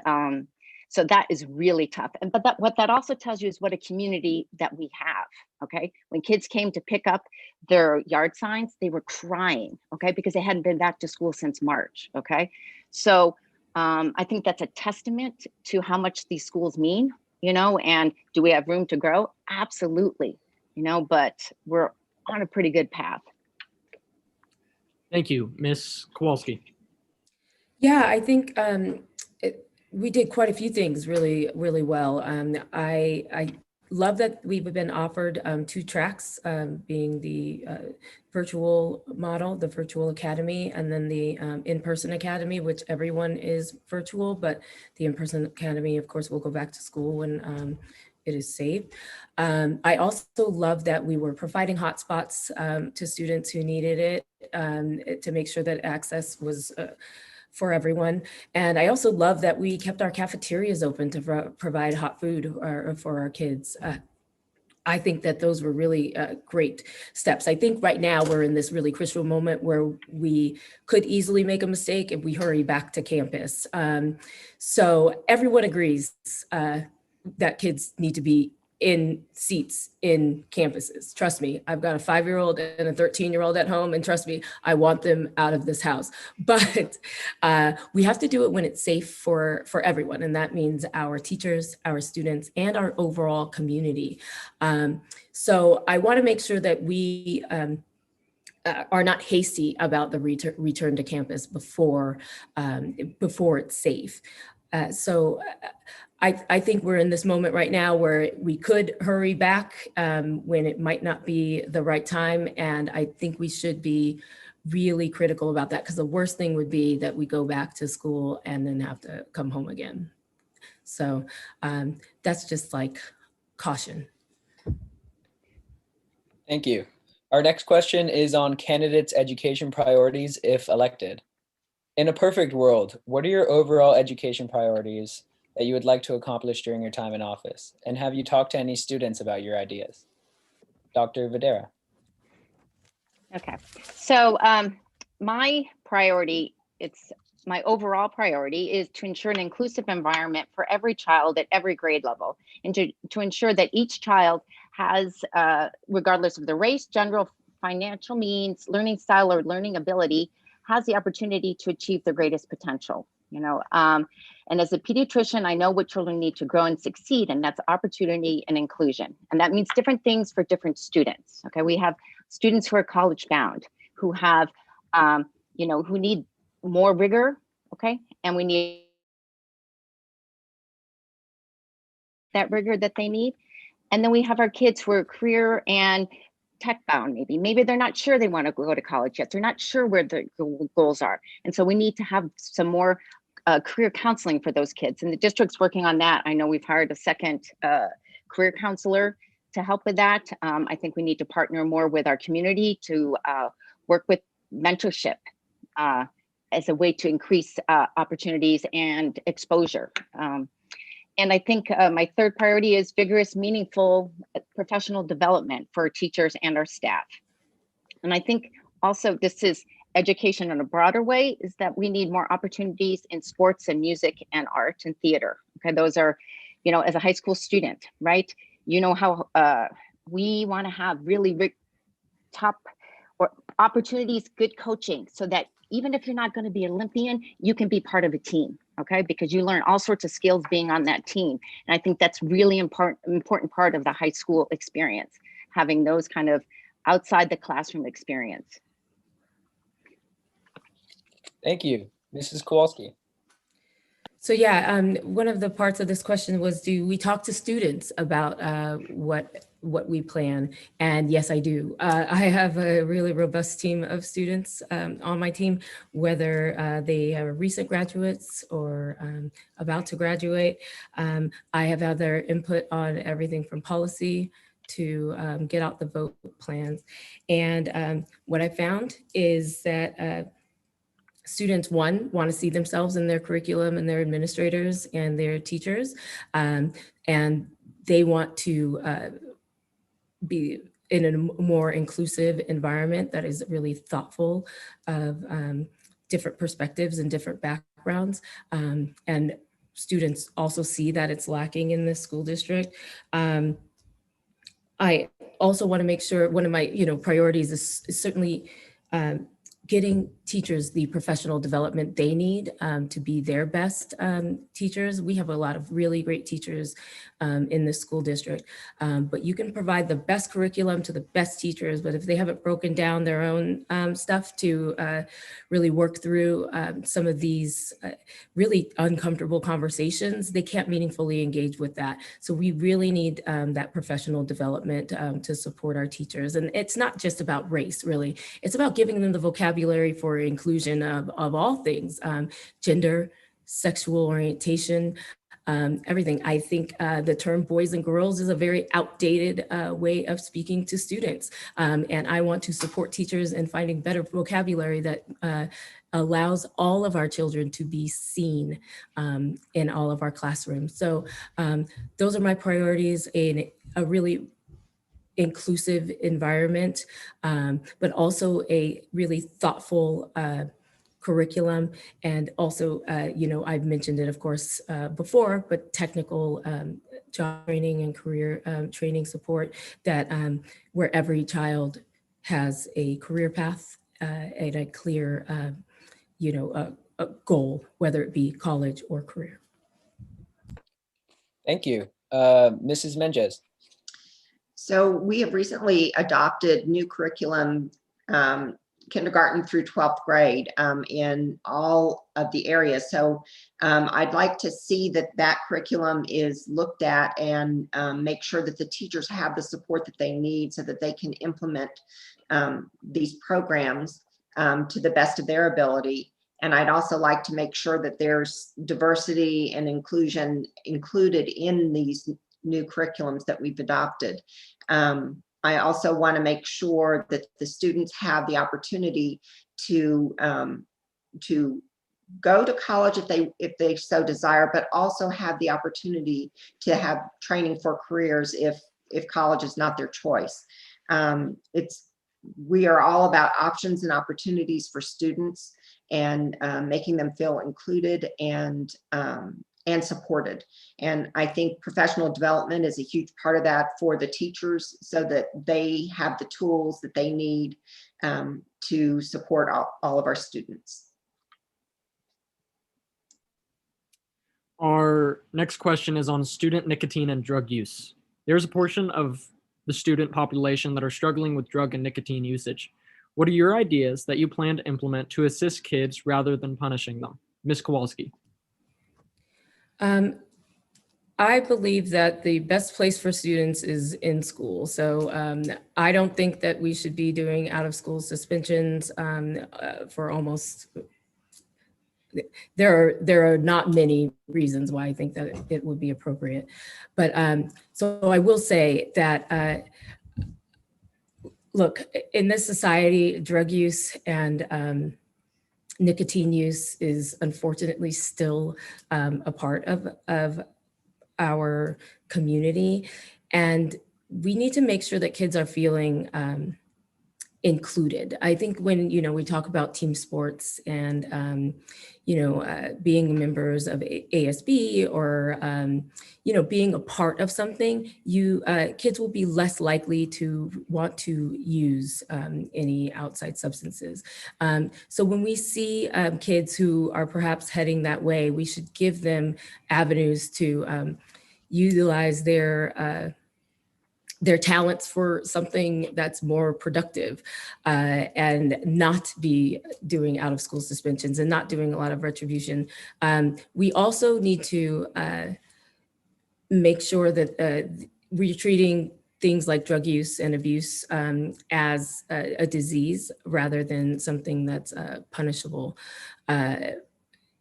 so that is really tough. But what that also tells you is what a community that we have, okay? When kids came to pick up their yard signs, they were crying, okay? Because they hadn't been back to school since March, okay? So I think that's a testament to how much these schools mean, and do we have room to grow? Absolutely, but we're on a pretty good path. Thank you. Ms. Kowalski. Yeah, I think we did quite a few things really, really well. I love that we've been offered 2 tracks, being the virtual model, the virtual academy, and then the in-person academy, which everyone is virtual, but the in-person academy, of course, will go back to school when it is safe. I also love that we were providing hotspots to students who needed it, to make sure that access was for everyone. And I also love that we kept our cafeterias open to provide hot food for our kids. I think that those were really great steps. I think right now we're in this really crucial moment where we could easily make a mistake if we hurry back to campus. So everyone agrees that kids need to be in seats in campuses. Trust me, I've got a 5-year-old and a 13-year-old at home, and trust me, I want them out of this house. But we have to do it when it's safe for everyone. And that means our teachers, our students, and our overall community. So I want to make sure that we are not hasty about the return to campus before it's safe. So I think we're in this moment right now where we could hurry back when it might not be the right time. And I think we should be really critical about that, because the worst thing would be that we go back to school and then have to come home again. So that's just like caution. Thank you. Our next question is on candidates' education priorities if elected. In a perfect world, what are your overall education priorities that you would like to accomplish during your time in office? And have you talked to any students about your ideas? Dr. Videra. Okay, so my priority, my overall priority is to ensure an inclusive environment for every child at every grade level, and to ensure that each child has, regardless of the race, gender, financial means, learning style, or learning ability, has the opportunity to achieve their greatest potential. And as a pediatrician, I know what children need to grow and succeed, and that's opportunity and inclusion. And that means different things for different students. Okay, we have students who are college bound, who have, who need more rigor. Okay, and we need that rigor that they need. And then we have our kids who are career and tech bound, maybe they're not sure they want to go to college yet. They're not sure where their goals are. And so we need to have some more career counseling for those kids. And the district's working on that. I know we've hired a second career counselor to help with that. I think we need to partner more with our community to work with mentorship as a way to increase opportunities and exposure. And I think my third priority is vigorous, meaningful professional development for teachers and our staff. And I think also this is education in a broader way, is that we need more opportunities in sports and music and art and theater. Okay, those are, as a high school student, right? How we want to have really top or opportunities, good coaching, so that even if you're not going to be Olympian, you can be part of a team. Okay, because you learn all sorts of skills being on that team. And I think that's really important part of the high school experience, having those kind of outside the classroom experience. Thank you. Mrs. Kowalski. So yeah, one of the parts of this question was, do we talk to students about what we plan? And yes, I do. I have a really robust team of students on my team, whether they are recent graduates or about to graduate. I have had their input on everything from policy to get out the vote plans. And what I found is that students, one, want to see themselves in their curriculum and their administrators and their teachers, and they want to be in a more inclusive environment that is really thoughtful of different perspectives and different backgrounds. And students also see that it's lacking in this school district. I also want to make sure one of my priorities is certainly getting teachers the professional development they need to be their best teachers. We have a lot of really great teachers in this school district, but you can provide the best curriculum to the best teachers, but if they haven't broken down their own stuff to really work through some of these really uncomfortable conversations, they can't meaningfully engage with that. So we really need that professional development to support our teachers. And it's not just about race, really. It's about giving them the vocabulary for inclusion of all things, gender, sexual orientation, everything. I think the term boys and girls is a very outdated way of speaking to students. And I want to support teachers in finding better vocabulary that allows all of our children to be seen in all of our classrooms. So those are my priorities in a really inclusive environment, but also a really thoughtful curriculum. And also, I've mentioned it, of course, before, but technical job training and career training support that where every child has a career path and a clear, a goal, whether it be college or career. Thank you. Mrs. Menges. So we have recently adopted new curriculum, kindergarten through 12th grade in all of the areas. So I'd like to see that curriculum is looked at and make sure that the teachers have the support that they need so that they can implement these programs to the best of their ability. And I'd also like to make sure that there's diversity and inclusion included in these new curriculums that we've adopted. I also want to make sure that the students have the opportunity to go to college if they so desire, but also have the opportunity to have training for careers if college is not their choice. We are all about options and opportunities for students and making them feel included and supported. And I think professional development is a huge part of that for the teachers so that they have the tools that they need to support all of our students. Our next question is on student nicotine and drug use. There's a portion of the student population that are struggling with drug and nicotine usage. What are your ideas that you plan to implement to assist kids rather than punishing them? Ms. Kowalski. I believe that the best place for students is in school. So I don't think that we should be doing out of school suspensions for almost, there are not many reasons why I think that it would be appropriate. But so I will say that, look, in this society, drug use and nicotine use is unfortunately still a part of our community. And we need to make sure that kids are feeling included. I think when, we talk about team sports and, being members of ASB or, being a part of something, kids will be less likely to want to use any outside substances. So when we see kids who are perhaps heading that way, we should give them avenues to utilize their talents for something that's more productive and not be doing out of school suspensions and not doing a lot of retribution. We also need to make sure that we're treating things like drug use and abuse as a disease rather than something that's punishable.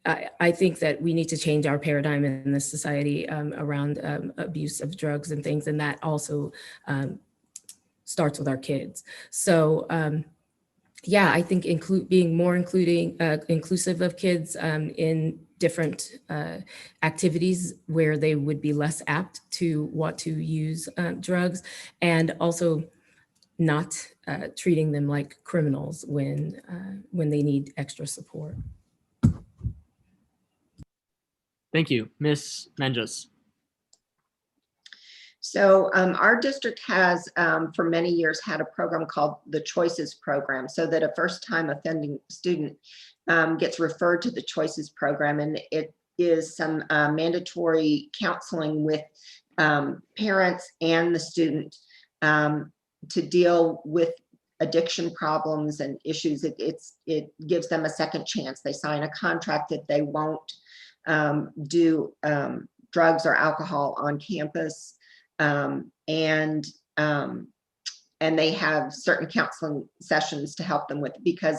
I think that we need to change our paradigm in this society around abuse of drugs and things, and that also starts with our kids. So yeah, I think being more inclusive of kids in different activities where they would be less apt to want to use drugs, and also not treating them like criminals when they need extra support. Thank you. Ms. Menges. So our district has for many years had a program called the Choices Program, so that a first-time offending student gets referred to the Choices Program, and it is some mandatory counseling with parents and the student to deal with addiction problems and issues. It gives them a second chance. They sign a contract that they won't do drugs or alcohol on campus, and they have certain counseling sessions to help them with, because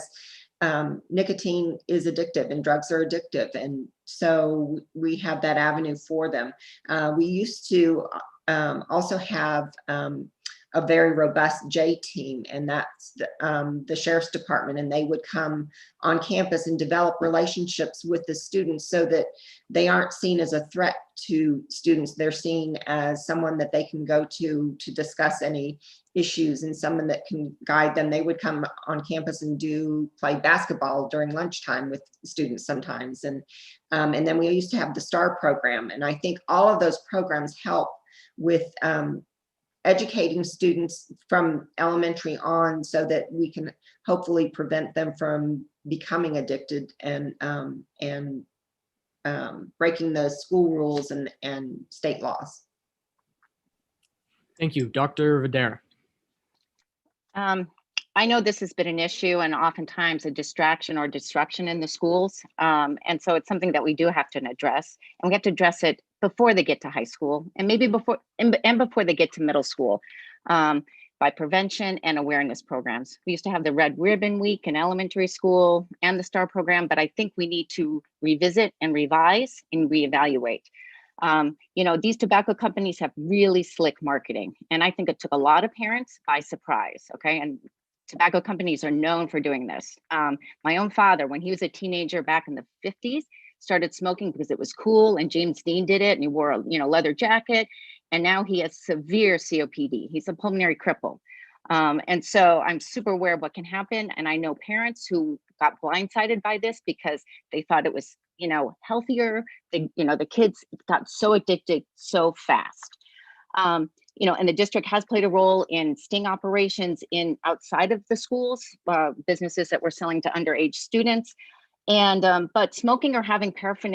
nicotine is addictive and drugs are addictive, and so we have that avenue for them. We used to also have a very robust J team, and that's the sheriff's department, and they would come on campus and develop relationships with the students so that they aren't seen as a threat to students. They're seen as someone that they can go to discuss any issues, and someone that can guide them. They would come on campus and play basketball during lunchtime with students sometimes, and then we used to have the STAR program, and I think all of those programs help with educating students from elementary on so that we can hopefully prevent them from becoming addicted and breaking the school rules and state laws. Thank you. Dr. Videra. I know this has been an issue and oftentimes a distraction or disruption in the schools. And so it's something that we do have to address, and we have to address it before they get to high school, and maybe before they get to middle school, by prevention and awareness programs. We used to have the Red Ribbon Week in elementary school and the STAR program, but I think we need to revisit and revise and reevaluate. These tobacco companies have really slick marketing, and I think it took a lot of parents by surprise. Okay, and tobacco companies are known for doing this. My own father, when he was a teenager back in the 50s, started smoking because it was cool, and James Dean did it, and he wore a leather jacket, and now he has severe COPD. He's a pulmonary cripple. And so I'm super aware of what can happen. And I know parents who got blindsided by this because they thought it was, healthier. The kids got so addicted so fast. And the district has played a role in sting operations in outside of the schools, businesses that were selling to underage students. And but smoking or having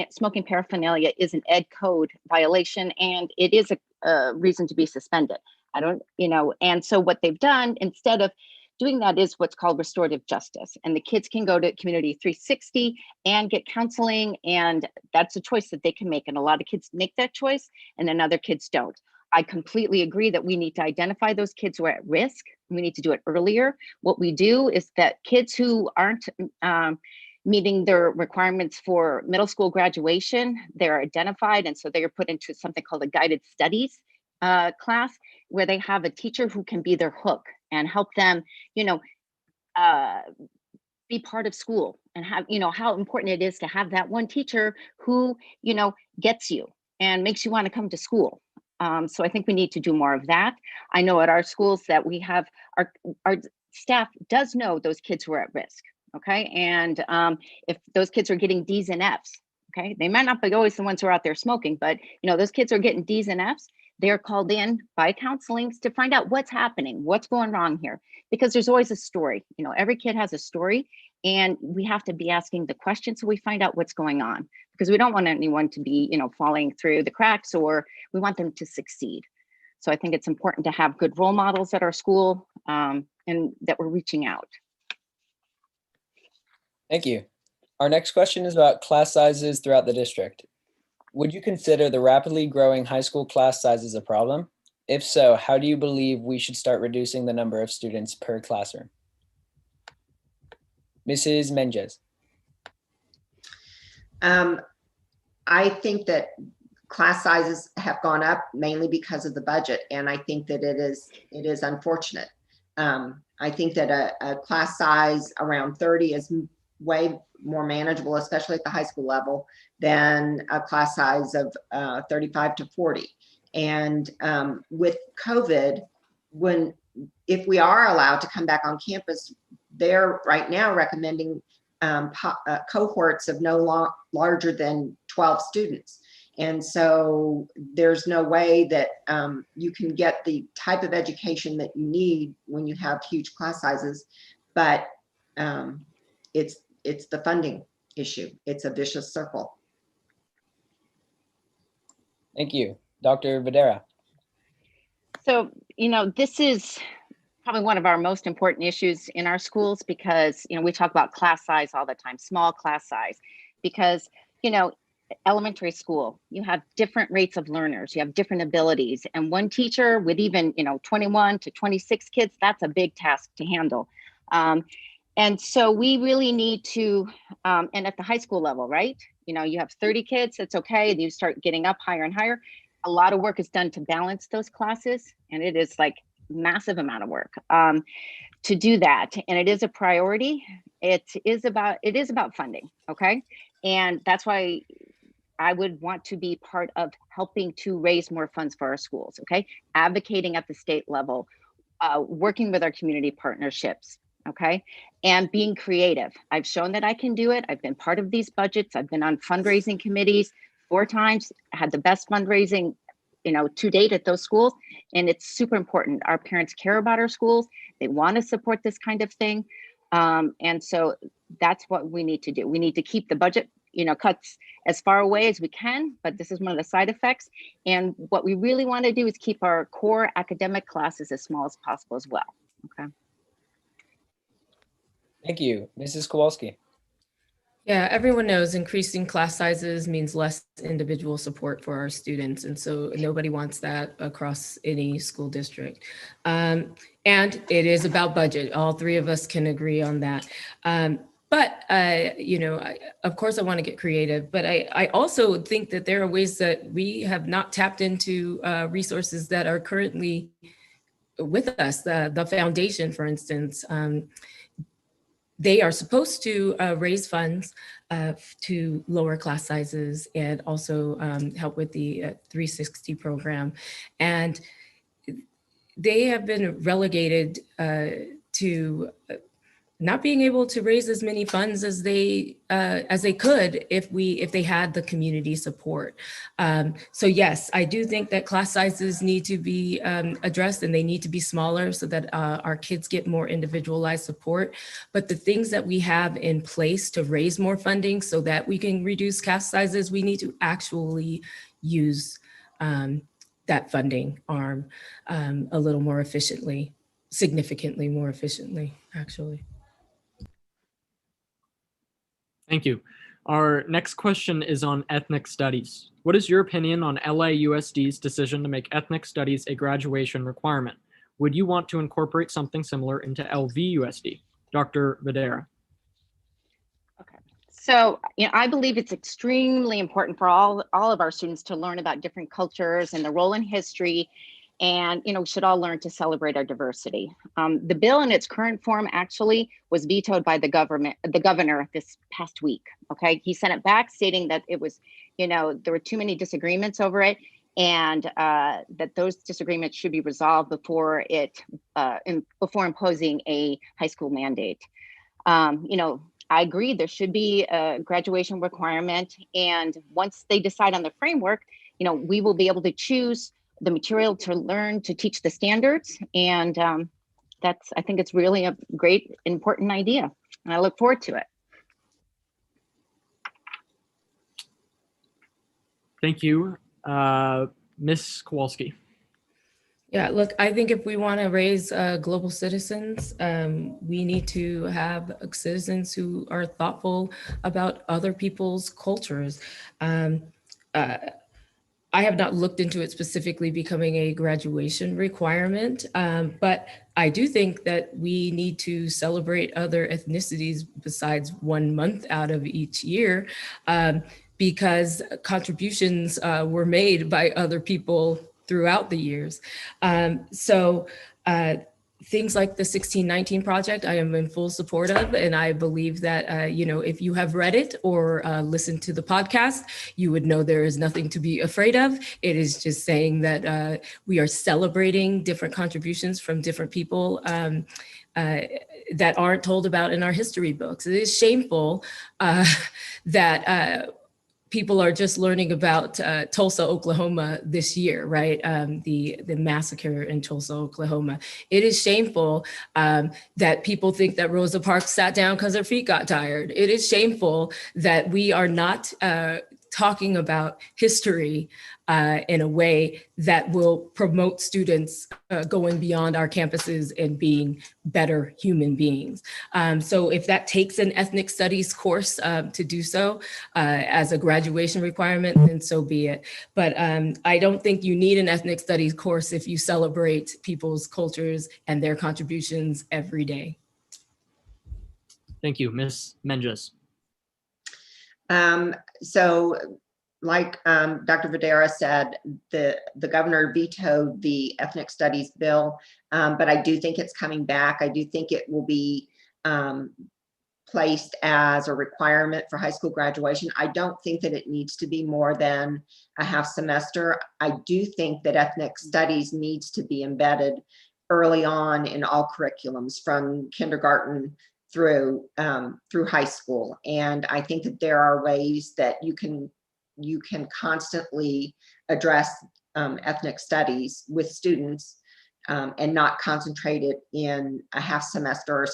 smoking paraphernalia is an ed code violation, and it is a reason to be suspended. And so what they've done instead of doing that is what's called restorative justice. And the kids can go to Community 360 and get counseling, and that's a choice that they can make. And a lot of kids make that choice, and then other kids don't. I completely agree that we need to identify those kids who are at risk. We need to do it earlier. What we do is that kids who aren't meeting their requirements for middle school graduation, they're identified. And so they are put into something called a guided studies class, where they have a teacher who can be their hook and help them, be part of school, and have, how important it is to have that one teacher who, gets you and makes you want to come to school. So I think we need to do more of that. I know at our schools that we have our staff does know those kids who are at risk. Okay. And if those kids are getting D's and F's, okay, they might not be always the ones who are out there smoking, but those kids are getting D's and F's. They're called in by counselings to find out what's happening, what's going wrong here, because there's always a story. Every kid has a story, and we have to be asking the questions so we find out what's going on, because we don't want anyone to be, falling through the cracks, or we want them to succeed. So I think it's important to have good role models at our school, and that we're reaching out. Thank you. Our next question is about class sizes throughout the district. Would you consider the rapidly growing high school class sizes a problem? If so, how do you believe we should start reducing the number of students per classroom? Mrs. Menges. I think that class sizes have gone up mainly because of the budget, and I think that it is unfortunate. I think that a class size around 30 is way more manageable, especially at the high school level, than a class size of 35 to 40. And with COVID, if we are allowed to come back on campus, they're right now recommending cohorts of no larger than 12 students. And so there's no way that you can get the type of education that you need when you have huge class sizes, but it's the funding issue. It's a vicious circle. Thank you. Dr. Videra. So, this is probably one of our most important issues in our schools, because, we talk about class size all the time, small class size, because, elementary school, you have different rates of learners, you have different abilities, and one teacher with even, 21 to 26 kids, that's a big task to handle. And so we really need to, and at the high school level, right? You have 30 kids, that's okay. And you start getting up higher and higher. A lot of work is done to balance those classes. And it is like massive amount of work to do that. And it is a priority. It is about funding. Okay. And that's why I would want to be part of helping to raise more funds for our schools. Okay. Advocating at the state level, working with our community partnerships. Okay. And being creative. I've shown that I can do it. I've been part of these budgets. I've been on fundraising committees 4 times, had the best fundraising, to date at those schools. And it's super important. Our parents care about our schools. They want to support this kind of thing. And so that's what we need to do. We need to keep the budget, cuts as far away as we can, but this is one of the side effects. And what we really want to do is keep our core academic classes as small as possible as well. Okay. Thank you. Mrs. Kowalski. Yeah, everyone knows increasing class sizes means less individual support for our students. And so nobody wants that across any school district. And it is about budget. All 3 of us can agree on that. But of course I want to get creative, but I also think that there are ways that we have not tapped into resources that are currently with us. The foundation, for instance, they are supposed to raise funds to lower class sizes and also help with the 360 program. And they have been relegated to not being able to raise as many funds as they could if they had the community support. So yes, I do think that class sizes need to be addressed, and they need to be smaller so that our kids get more individualized support. But the things that we have in place to raise more funding so that we can reduce class sizes, we need to actually use that funding arm a little more efficiently, significantly more efficiently, actually. Thank you. Our next question is on ethnic studies. What is your opinion on LAUSD's decision to make ethnic studies a graduation requirement? Would you want to incorporate something similar into LVUSD? Dr. Videra. Okay. So, I believe it's extremely important for all of our students to learn about different cultures and their role in history. And, we should all learn to celebrate our diversity. The bill in its current form actually was vetoed by the governor this past week. Okay. He sent it back stating that it was, there were too many disagreements over it, and that those disagreements should be resolved before imposing a high school mandate. I agree there should be a graduation requirement. And once they decide on the framework, we will be able to choose the material to learn to teach the standards. And I think it's really a great, important idea. And I look forward to it. Thank you. Ms. Kowalski. Yeah, look, I think if we want to raise global citizens, we need to have citizens who are thoughtful about other people's cultures. I have not looked into it specifically becoming a graduation requirement, but I do think that we need to celebrate other ethnicities besides 1 month out of each year, because contributions were made by other people throughout the years. Things like the 1619 Project, I am in full support of, and I believe that, if you have read it or listened to the podcast, you would know there is nothing to be afraid of. It is just saying that we are celebrating different contributions from different people that aren't told about in our history books. It is shameful that people are just learning about Tulsa, Oklahoma this year, right? The massacre in Tulsa, Oklahoma. It is shameful that people think that Rosa Parks sat down because her feet got tired. It is shameful that we are not talking about history in a way that will promote students going beyond our campuses and being better human beings. So if that takes an ethnic studies course to do so as a graduation requirement, then so be it. But I don't think you need an ethnic studies course if you celebrate people's cultures and their contributions every day. Thank you. Ms. Menges. So like Dr. Videra said, the governor vetoed the ethnic studies bill, but I do think it's coming back. I do think it will be placed as a requirement for high school graduation. I don't think that it needs to be more than a half semester. I do think that ethnic studies needs to be embedded early on in all curriculums from kindergarten through high school. And I think that there are ways that you can constantly address ethnic studies with students and not concentrate it in a half semester or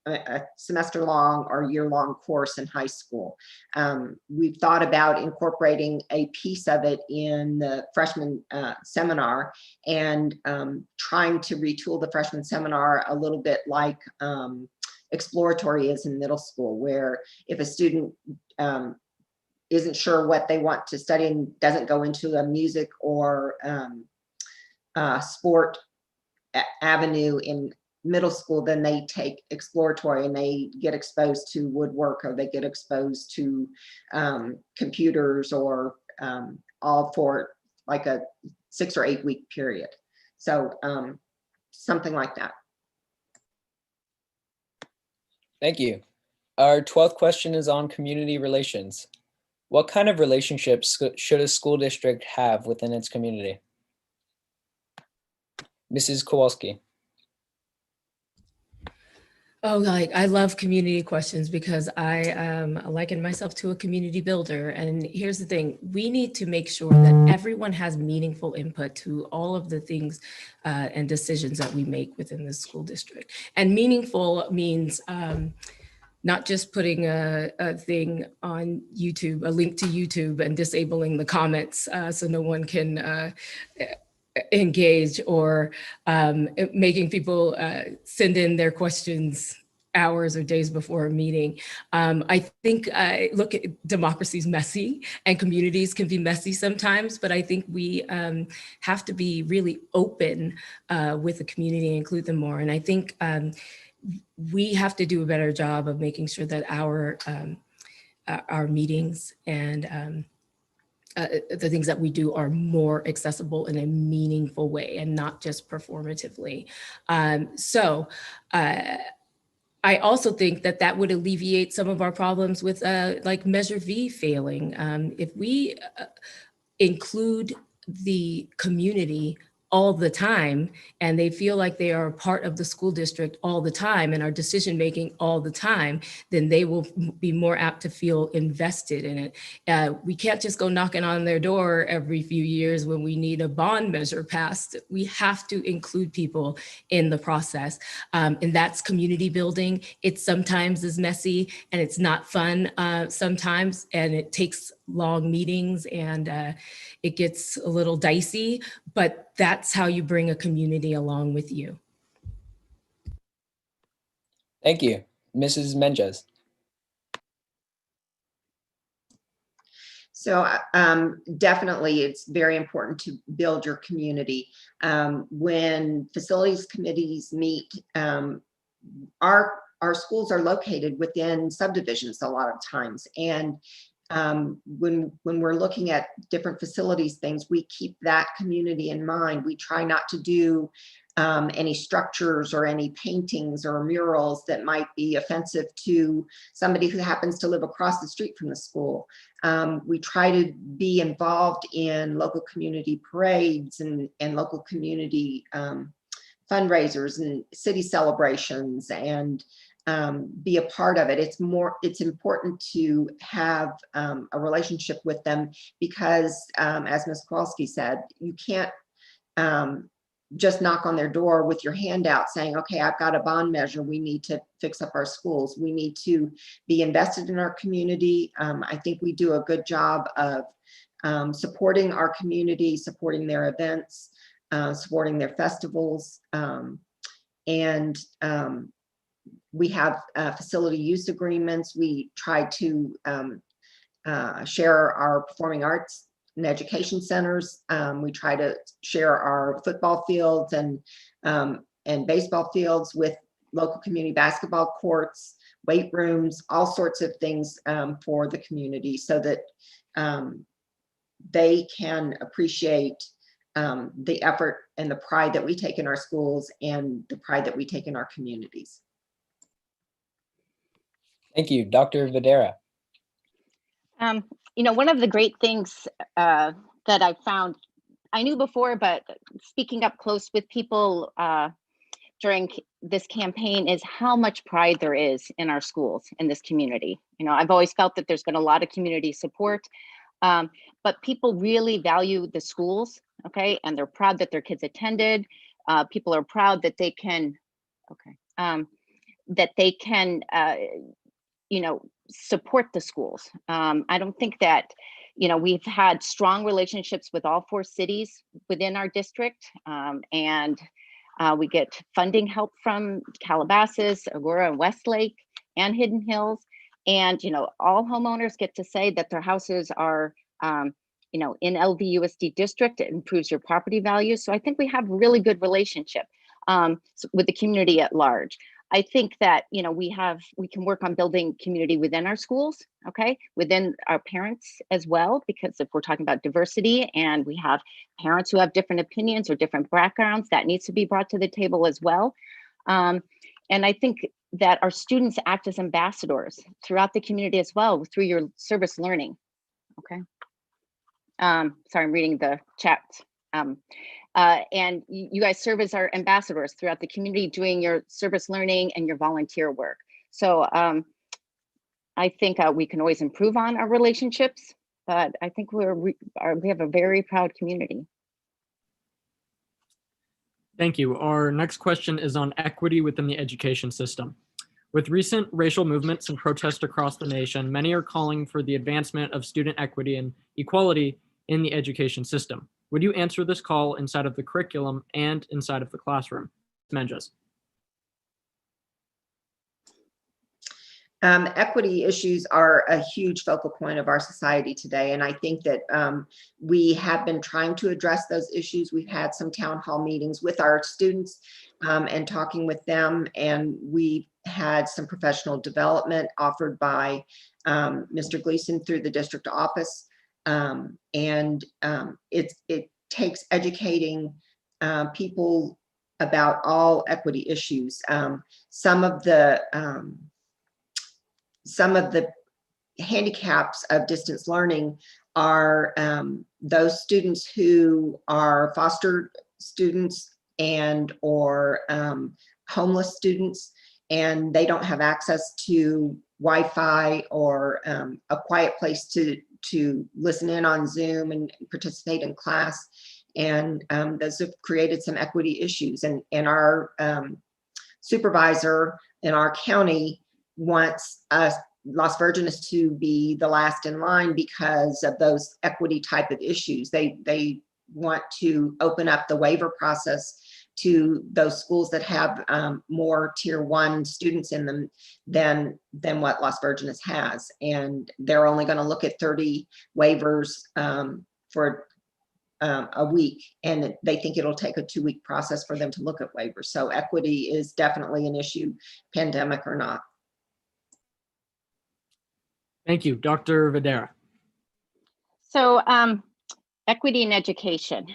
a semester long or year long course in high school. We've thought about incorporating a piece of it in the freshman seminar and trying to retool the freshman seminar a little bit like exploratory is in middle school, where if a student isn't sure what they want to study and doesn't go into a music or sport avenue in middle school, then they take exploratory and they get exposed to woodwork, or they get exposed to computers, or all for like a 6 or 8 week period. So something like that. Thank you. Our 12th question is on community relations. What kind of relationships should a school district have within its community? Mrs. Kowalski. Oh, like I love community questions because I liken myself to a community builder. And here's the thing, we need to make sure that everyone has meaningful input to all of the things and decisions that we make within the school district. And meaningful means not just putting a thing on YouTube, a link to YouTube, and disabling the comments so no one can engage, or making people send in their questions hours or days before a meeting. I think, look, democracy's messy and communities can be messy sometimes, but I think we have to be really open with the community and include them more. And I think we have to do a better job of making sure that our meetings and the things that we do are more accessible in a meaningful way and not just performatively. I also think that that would alleviate some of our problems with like Measure V failing. If we include the community all the time and they feel like they are a part of the school district all the time and are decision making all the time, then they will be more apt to feel invested in it. We can't just go knocking on their door every few years when we need a bond measure passed. We have to include people in the process. And that's community building. It sometimes is messy and it's not fun sometimes, and it takes long meetings and it gets a little dicey, but that's how you bring a community along with you. Thank you. Mrs. Menges. So definitely it's very important to build your community. When facilities committees meet, our schools are located within subdivisions a lot of times. And when we're looking at different facilities things, we keep that community in mind. We try not to do any structures or any paintings or murals that might be offensive to somebody who happens to live across the street from the school. We try to be involved in local community parades and local community fundraisers and city celebrations, and be a part of it. It's important to have a relationship with them because, as Ms. Kowalski said, you can't just knock on their door with your hand out saying, okay, I've got a bond measure, we need to fix up our schools. We need to be invested in our community. I think we do a good job of supporting our community, supporting their events, supporting their festivals, and we have facility use agreements. We try to share our performing arts and education centers. We try to share our football fields and baseball fields with local community basketball courts, weight rooms, all sorts of things for the community so that they can appreciate the effort and the pride that we take in our schools and the pride that we take in our communities. Thank you. Dr. Videra. One of the great things that I found, I knew before, but speaking up close with people during this campaign is how much pride there is in our schools, in this community. I've always felt that there's been a lot of community support, but people really value the schools, okay? And they're proud that their kids attended. People are proud that they can, support the schools. I don't think that, we've had strong relationships with all 4 cities within our district, and we get funding help from Calabasas, Aurora, and Westlake, and Hidden Hills. And, all homeowners get to say that their houses are, in LVUSD district. It improves your property value. So I think we have a really good relationship with the community at large. I think that, we can work on building community within our schools, okay, within our parents as well, because if we're talking about diversity and we have parents who have different opinions or different backgrounds, that needs to be brought to the table as well. And I think that our students act as ambassadors throughout the community as well through your service learning, okay. Sorry, I'm reading the chat. And you guys serve as our ambassadors throughout the community, doing your service learning and your volunteer work. So I think we can always improve on our relationships, but I think we have a very proud community. Thank you. Our next question is on equity within the education system. With recent racial movements and protests across the nation, many are calling for the advancement of student equity and equality in the education system. Would you answer this call inside of the curriculum and inside of the classroom? Menges. Equity issues are a huge focal point of our society today. And I think that we have been trying to address those issues. We've had some town hall meetings with our students and talking with them. And we had some professional development offered by Mr. Gleason through the district office. It takes educating people about all equity issues. Some of the handicaps of distance learning are those students who are foster students and or homeless students, and they don't have access to Wi-Fi or a quiet place to listen in on Zoom and participate in class. And those have created some equity issues. And our supervisor in our county wants Las Virgenes to be the last in line because of those equity type of issues. They want to open up the waiver process to those schools that have more tier 1 students in them than what Las Virgenes has. And they're only going to look at 30 waivers for a week, and they think it'll take a 2-week process for them to look at waivers. So equity is definitely an issue, pandemic or not. Thank you. Dr. Videra. So equity in education.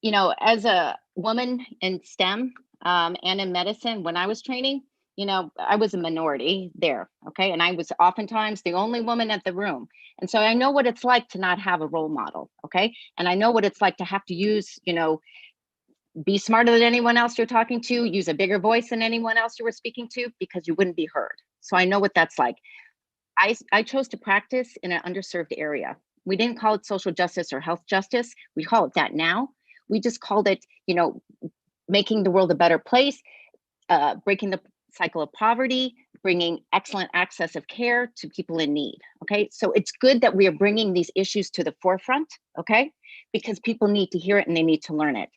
You know, as a woman in STEM and in medicine, when I was training, you know, I was a minority there, okay? And I was oftentimes the only woman at the room. And so I know what it's like to not have a role model, okay? And I know what it's like to have to use, you know, be smarter than anyone else you're talking to, use a bigger voice than anyone else you were speaking to because you wouldn't be heard. So I know what that's like. I chose to practice in an underserved area. We didn't call it social justice or health justice. We call it that now. We just called it, you know, making the world a better place, breaking the cycle of poverty, bringing excellent access of care to people in need, okay? So it's good that we are bringing these issues to the forefront, okay? Because people need to hear it and they need to learn it.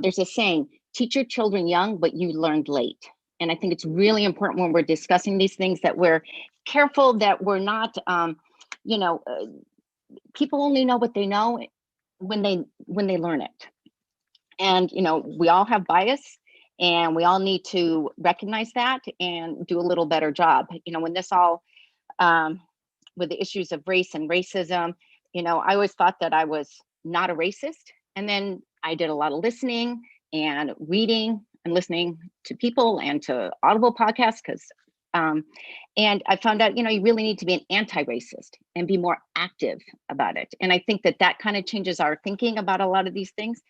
There's a saying, teach your children young, but you learned late. And I think it's really important when we're discussing these things that we're careful that we're not, you know, people only know what they know when they learn it. And, you know, we all have bias and we all need to recognize that and do a little better job. You know, when this all, with the issues of race and racism, you know, I always thought that I was not a racist. And then I did a lot of listening and reading and listening to people and to Audible podcasts because, and I found out, you know, you really need to be an anti-racist and be more active about it. And I think that that kind of changes our thinking about a lot of these things.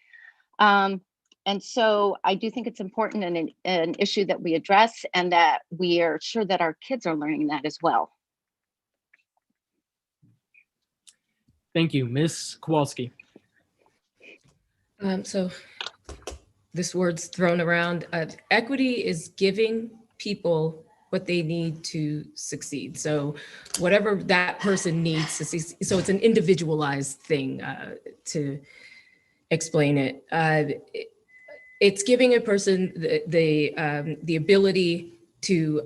And so I do think it's important and an issue that we address and that we are sure that our kids are learning that as well. Thank you. Ms. Kowalski. So this word's thrown around. Equity is giving people what they need to succeed. So whatever that person needs to succeed. So it's an individualized thing to explain it. It's giving a person the ability to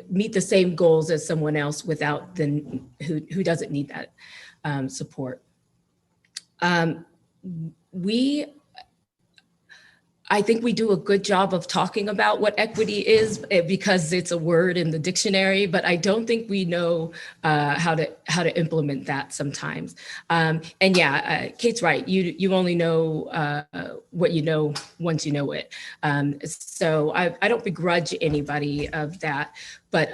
meet the same goals as someone else without who doesn't need that support. I think we do a good job of talking about what equity is because it's a word in the dictionary, but I don't think we know how to implement that sometimes. And yeah, Kate's right. You only know what you know once you know it. So I don't begrudge anybody of that, but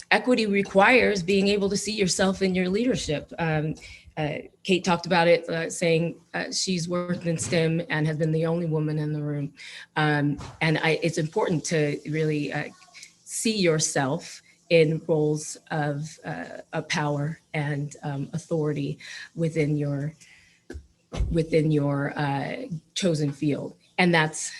equity requires being able to see yourself in your leadership. Kate talked about it, saying she's worked in STEM and has been the only woman in the room. It's important to really see yourself in roles of power and authority within your chosen field. And that's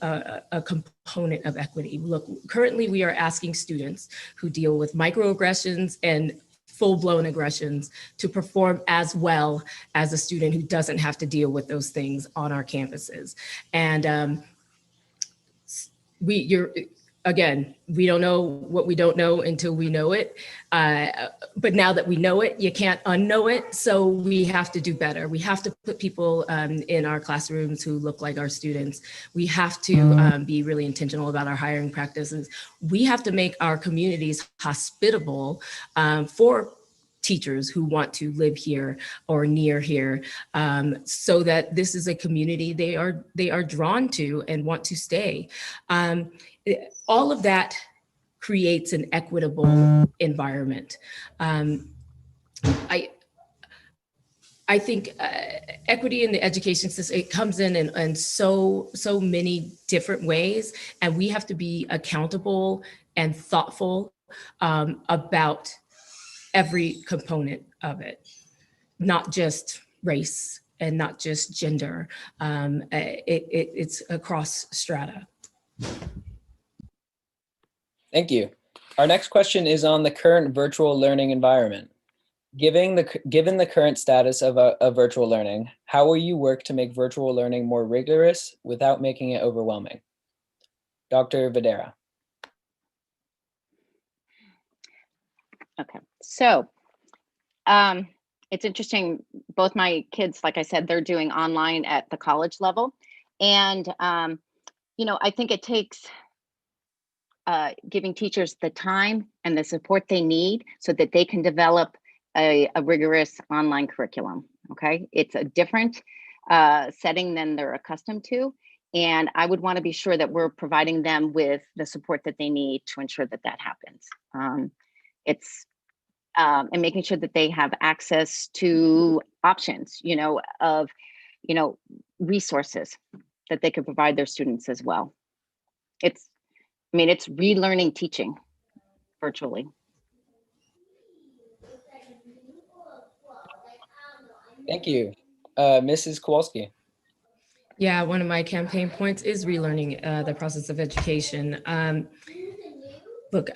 a component of equity. Look, currently we are asking students who deal with microaggressions and full-blown aggressions to perform as well as a student who doesn't have to deal with those things on our campuses. And again, we don't know what we don't know until we know it. But now that we know it, you can't unknow it. So we have to do better. We have to put people in our classrooms who look like our students. We have to be really intentional about our hiring practices. We have to make our communities hospitable for teachers who want to live here or near here, so that this is a community they are drawn to and want to stay. All of that creates an equitable environment. I think equity in the education system, it comes in so many different ways, and we have to be accountable and thoughtful about every component of it, not just race and not just gender. It's across strata. Thank you. Our next question is on the current virtual learning environment. Given the current status of virtual learning, how will you work to make virtual learning more rigorous without making it overwhelming? Dr. Videra. Okay, so it's interesting. Both my kids, like I said, they're doing online at the college level. And, I think it takes giving teachers the time and the support they need so that they can develop a rigorous online curriculum, okay? It's a different setting than they're accustomed to. And I would want to be sure that we're providing them with the support that they need to ensure that that happens. And making sure that they have access to options, of resources that they could provide their students as well. It's relearning teaching virtually. Thank you. Mrs. Kowalski. Yeah, one of my campaign points is relearning the process of education. Look,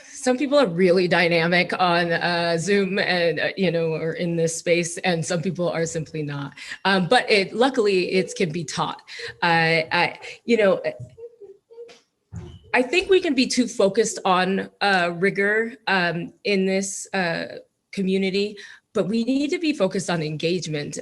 some people are really dynamic on Zoom and, or in this space, and some people are simply not. But luckily, it can be taught. I think we can be too focused on rigor in this community, but we need to be focused on engagement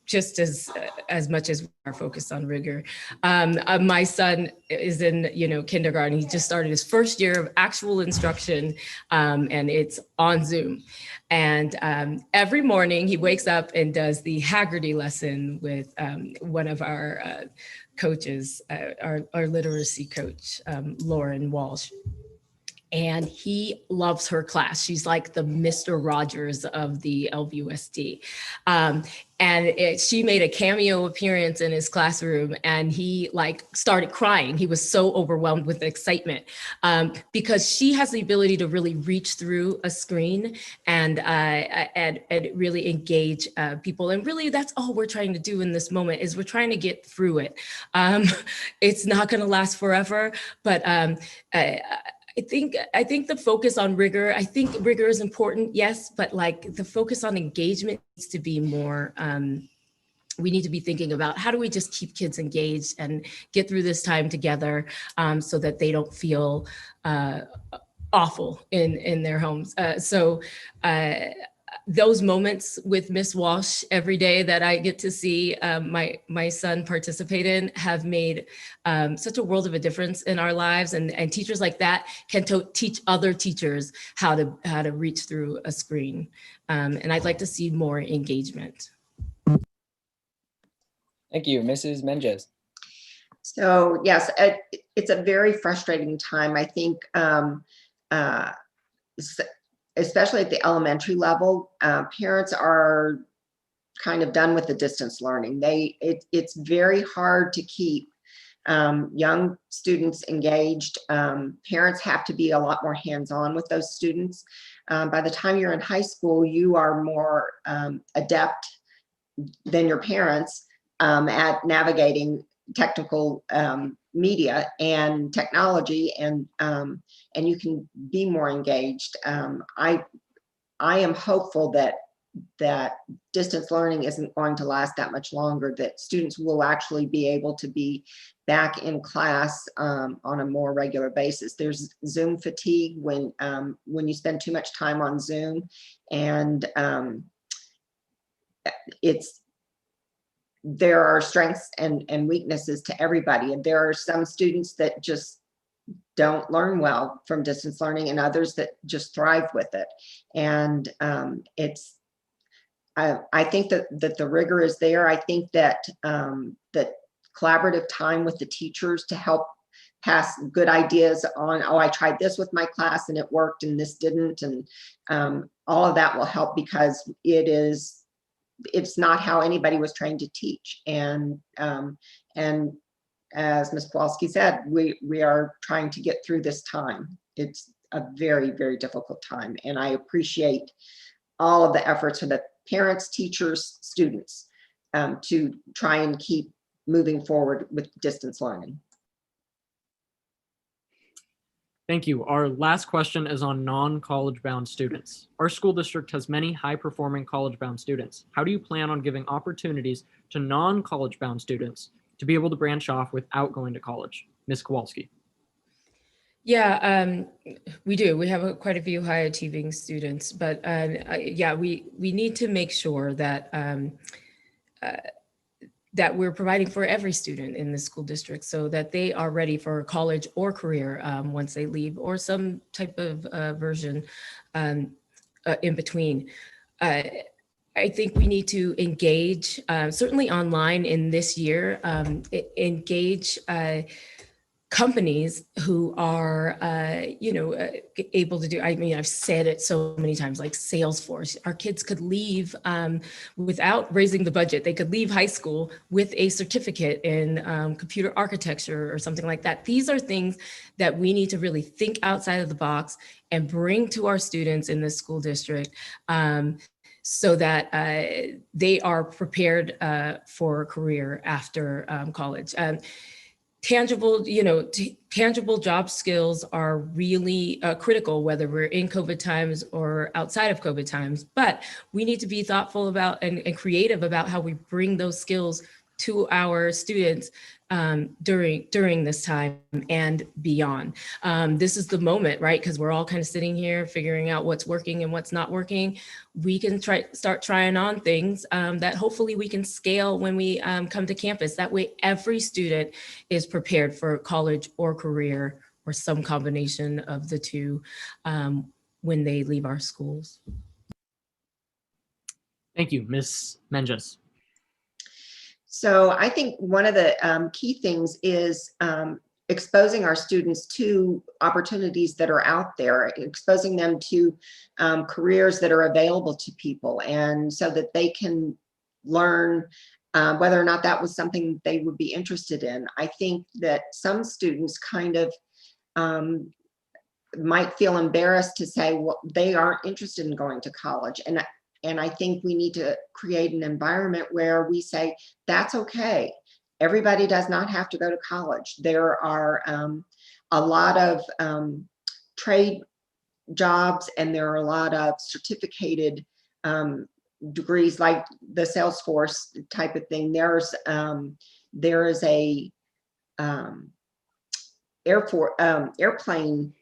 just as much as we are focused on rigor. My son is in kindergarten. He just started his first year of actual instruction, and it's on Zoom. And every morning he wakes up and does the Haggerty lesson with one of our coaches, our literacy coach, Lauren Walsh. And he loves her class. She's like the Mr. Rogers of the LVUSD. She made a cameo appearance in his classroom, and he started crying. He was so overwhelmed with excitement because she has the ability to really reach through a screen and really engage people. And really, that's all we're trying to do in this moment is we're trying to get through it. It's not going to last forever, but I think the focus on rigor, I think rigor is important, yes, but the focus on engagement needs to be more, we need to be thinking about how do we just keep kids engaged and get through this time together so that they don't feel awful in their homes. Those moments with Miss Walsh every day that I get to see my son participate in have made such a world of a difference in our lives. And teachers like that can teach other teachers how to reach through a screen. And I'd like to see more engagement. Thank you, Mrs. Menges. So yes, it's a very frustrating time. I think especially at the elementary level, parents are kind of done with the distance learning. It's very hard to keep young students engaged. Parents have to be a lot more hands-on with those students. By the time you're in high school, you are more adept than your parents at navigating technical media and technology, and you can be more engaged. I am hopeful that distance learning isn't going to last that much longer, that students will actually be able to be back in class on a more regular basis. There's Zoom fatigue when you spend too much time on Zoom, and there are strengths and weaknesses to everybody. And there are some students that just don't learn well from distance learning, and others that just thrive with it. And I think that the rigor is there. I think that that collaborative time with the teachers to help pass good ideas on, oh, I tried this with my class and it worked and this didn't, and all of that will help, because it's not how anybody was trained to teach. And as Ms. Kowalski said, we are trying to get through this time. It's a very, very difficult time, and I appreciate all of the efforts of the parents, teachers, students to try and keep moving forward with distance learning. Thank you. Our last question is on non-college bound students. Our school district has many high-performing college-bound students. How do you plan on giving opportunities to non-college bound students to be able to branch off without going to college? Ms. Kowalski. Yeah, we do. We have quite a few high achieving students, but yeah, we need to make sure that that we're providing for every student in the school district so that they are ready for college or career once they leave, or some type of version in between. I think we need to engage, certainly online in this year, engage companies who are, able to do, I mean, I've said it so many times, like Salesforce. Our kids could leave without raising the budget. They could leave high school with a certificate in computer architecture or something like that. These are things that we need to really think outside of the box and bring to our students in this school district, so that they are prepared for a career after college. Tangible, tangible job skills are really critical, whether we're in COVID times or outside of COVID times, but we need to be thoughtful about and creative about how we bring those skills to our students during this time and beyond. This is the moment, right? Because we're all kind of sitting here figuring out what's working and what's not working. We can start trying on things that hopefully we can scale when we come to campus. That way, every student is prepared for college or career, or some combination of the two, when they leave our schools. Thank you, Ms. Menges. So I think one of the key things is exposing our students to opportunities that are out there, exposing them to careers that are available to people, and so that they can learn whether or not that was something they would be interested in. I think that some students kind of might feel embarrassed to say, well, they aren't interested in going to college. And I think we need to create an environment where we say, that's okay. Everybody does not have to go to college. There are a lot of trade jobs, and there are a lot of certificated degrees, like the Salesforce type of thing. There is a airplane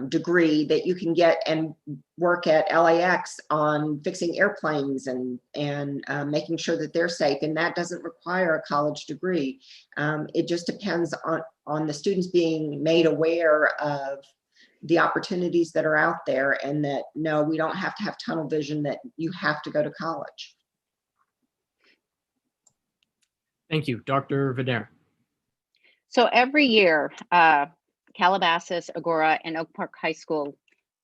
degree that you can get and work at LAX on fixing airplanes and making sure that they're safe, and that doesn't require a college degree. It just depends on the students being made aware of the opportunities that are out there, and that no, we don't have to have tunnel vision that you have to go to college. Thank you, Dr. Vidaire. So every year, Calabasas, Agora, and Oak Park High School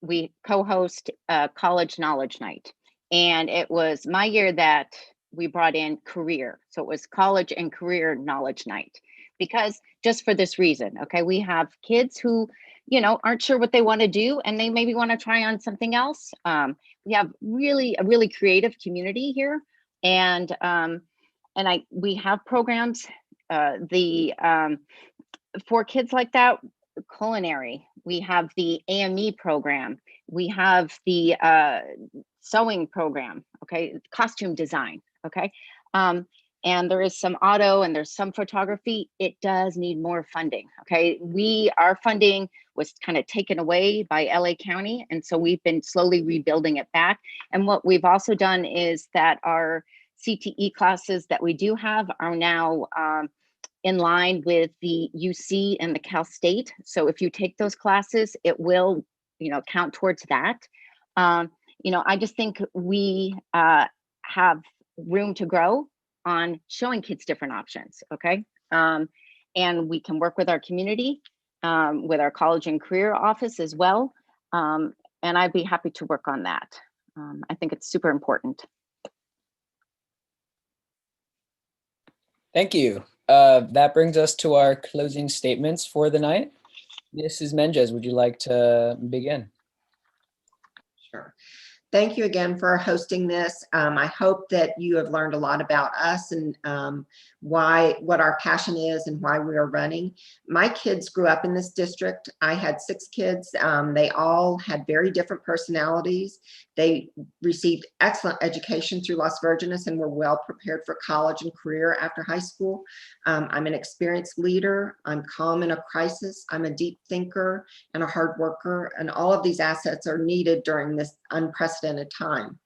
we co-host College Knowledge Night. And it was my year that we brought in career. So it was College and Career Knowledge Night, because just for this reason, okay, we have kids who, aren't sure what they want to do and they maybe want to try on something else. We have a really creative community here. And we have programs, for kids like that, culinary, we have the AME program, we have the sewing program, okay, costume design, okay. And there is some auto and there's some photography. It does need more funding, okay. Our funding was kind of taken away by LA County, and so we've been slowly rebuilding it back. And what we've also done is that our CTE classes that we do have are now in line with the UC and the Cal State. So if you take those classes, it will, count towards that. I just think we have room to grow on showing kids different options, okay? And we can work with our community, with our college and career office as well. And I'd be happy to work on that. I think it's super important. Thank you. That brings us to our closing statements for the night. Mrs. Menges, would you like to begin? Sure. Thank you again for hosting this. I hope that you have learned a lot about us and what our passion is and why we are running. My kids grew up in this district. I had 6 kids. They all had very different personalities. They received excellent education through Las Virgenes and were well prepared for college and career after high school. I'm an experienced leader. I'm calm in a crisis. I'm a deep thinker and a hard worker. And all of these assets are needed during this unprecedented time.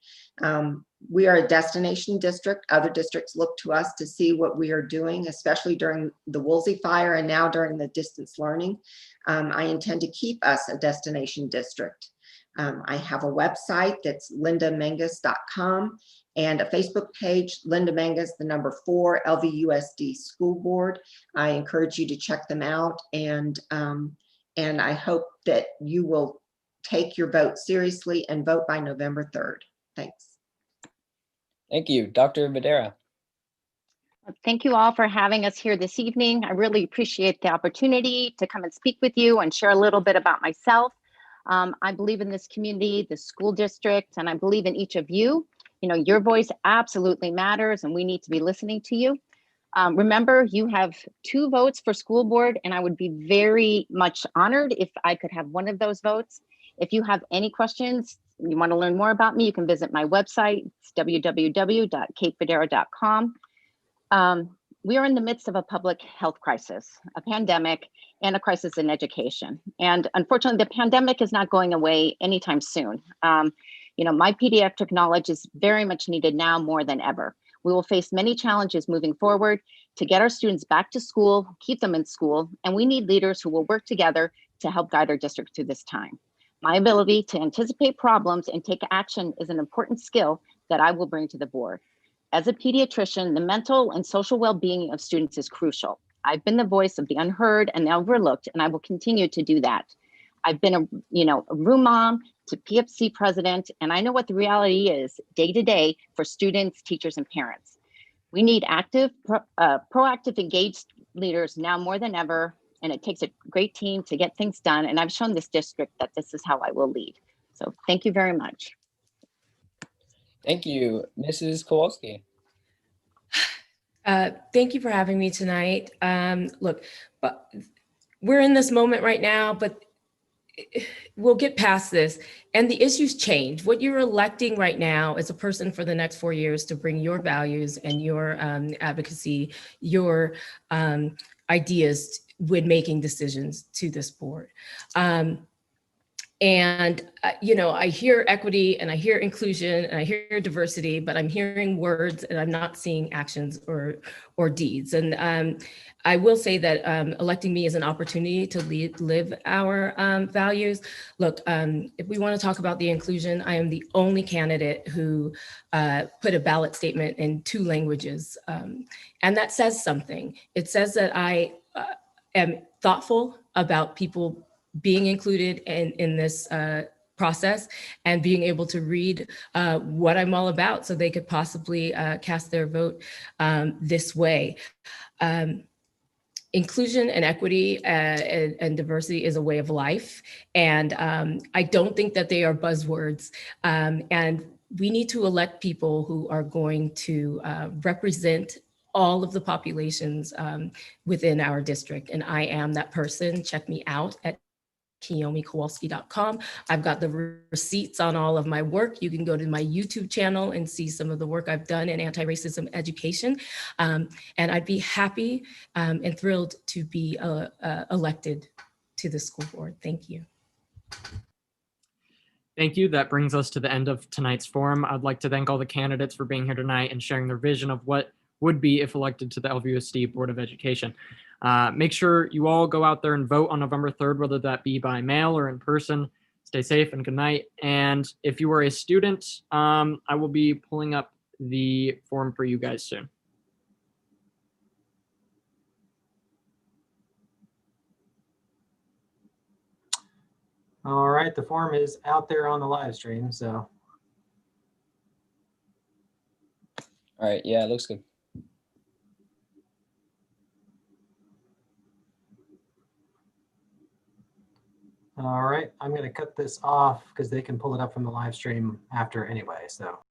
We are a destination district. Other districts look to us to see what we are doing, especially during the Woolsey fire and now during the distance learning. I intend to keep us a destination district. I have a website that's lindamenges.com and a Facebook page, Linda Menges, the number 4, LVUSD School Board. I encourage you to check them out, and I hope that you will take your vote seriously and vote by November 3rd. Thanks. Thank you. Dr. Videra. Thank you all for having us here this evening. I really appreciate the opportunity to come and speak with you and share a little bit about myself. I believe in this community, the school district, and I believe in each of you. Your voice absolutely matters, and we need to be listening to you. Remember, you have 2 votes for school board, and I would be very much honored if I could have one of those votes. If you have any questions, you want to learn more about me, you can visit my website. It's www.katevidera.com. We are in the midst of a public health crisis, a pandemic, and a crisis in education. And unfortunately, the pandemic is not going away anytime soon. My pediatric knowledge is very much needed now more than ever. We will face many challenges moving forward to get our students back to school, keep them in school, and we need leaders who will work together to help guide our district through this time. My ability to anticipate problems and take action is an important skill that I will bring to the board. As a pediatrician, the mental and social well-being of students is crucial. I've been the voice of the unheard and the overlooked, and I will continue to do that. I've been a room mom to PFC president, and I know what the reality is day to day for students, teachers, and parents. We need active, proactive, engaged leaders now more than ever, and it takes a great team to get things done. And I've shown this district that this is how I will lead. So thank you very much. Thank you. Mrs. Kowalski. Thank you for having me tonight. Look, but we're in this moment right now, but we'll get past this, and the issues change. What you're electing right now is a person for the next 4 years to bring your values and your advocacy, your ideas when making decisions to this board. I hear equity and I hear inclusion and I hear diversity, but I'm hearing words and I'm not seeing actions or deeds. And I will say that electing me is an opportunity to live our values. Look, if we want to talk about the inclusion, I am the only candidate who put a ballot statement in 2 languages. And that says something. It says that I am thoughtful about people being included in this part process and being able to read what I'm all about so they could possibly cast their vote this way. Inclusion and equity and diversity is a way of life. And I don't think that they are buzzwords. And we need to elect people who are going to represent all of the populations within our district. And I am that person. Check me out at KiyomiKowalski.com. I've got the receipts on all of my work. You can go to my YouTube channel and see some of the work I've done in anti-racism education. And I'd be happy and thrilled to be elected to the school board. Thank you. Thank you. That brings us to the end of tonight's forum. I'd like to thank all the candidates for being here tonight and sharing their vision of what would be if elected to the LVUSD Board of Education. Make sure you all go out there and vote on November 3rd, whether that be by mail or in person. Stay safe and good night. And if you are a student, I will be pulling up the form for you guys soon. All right, the form is out there on the live stream, so. All right, yeah, it looks good. All right, I'm going to cut this off because they can pull it up from the live stream after anyway, so.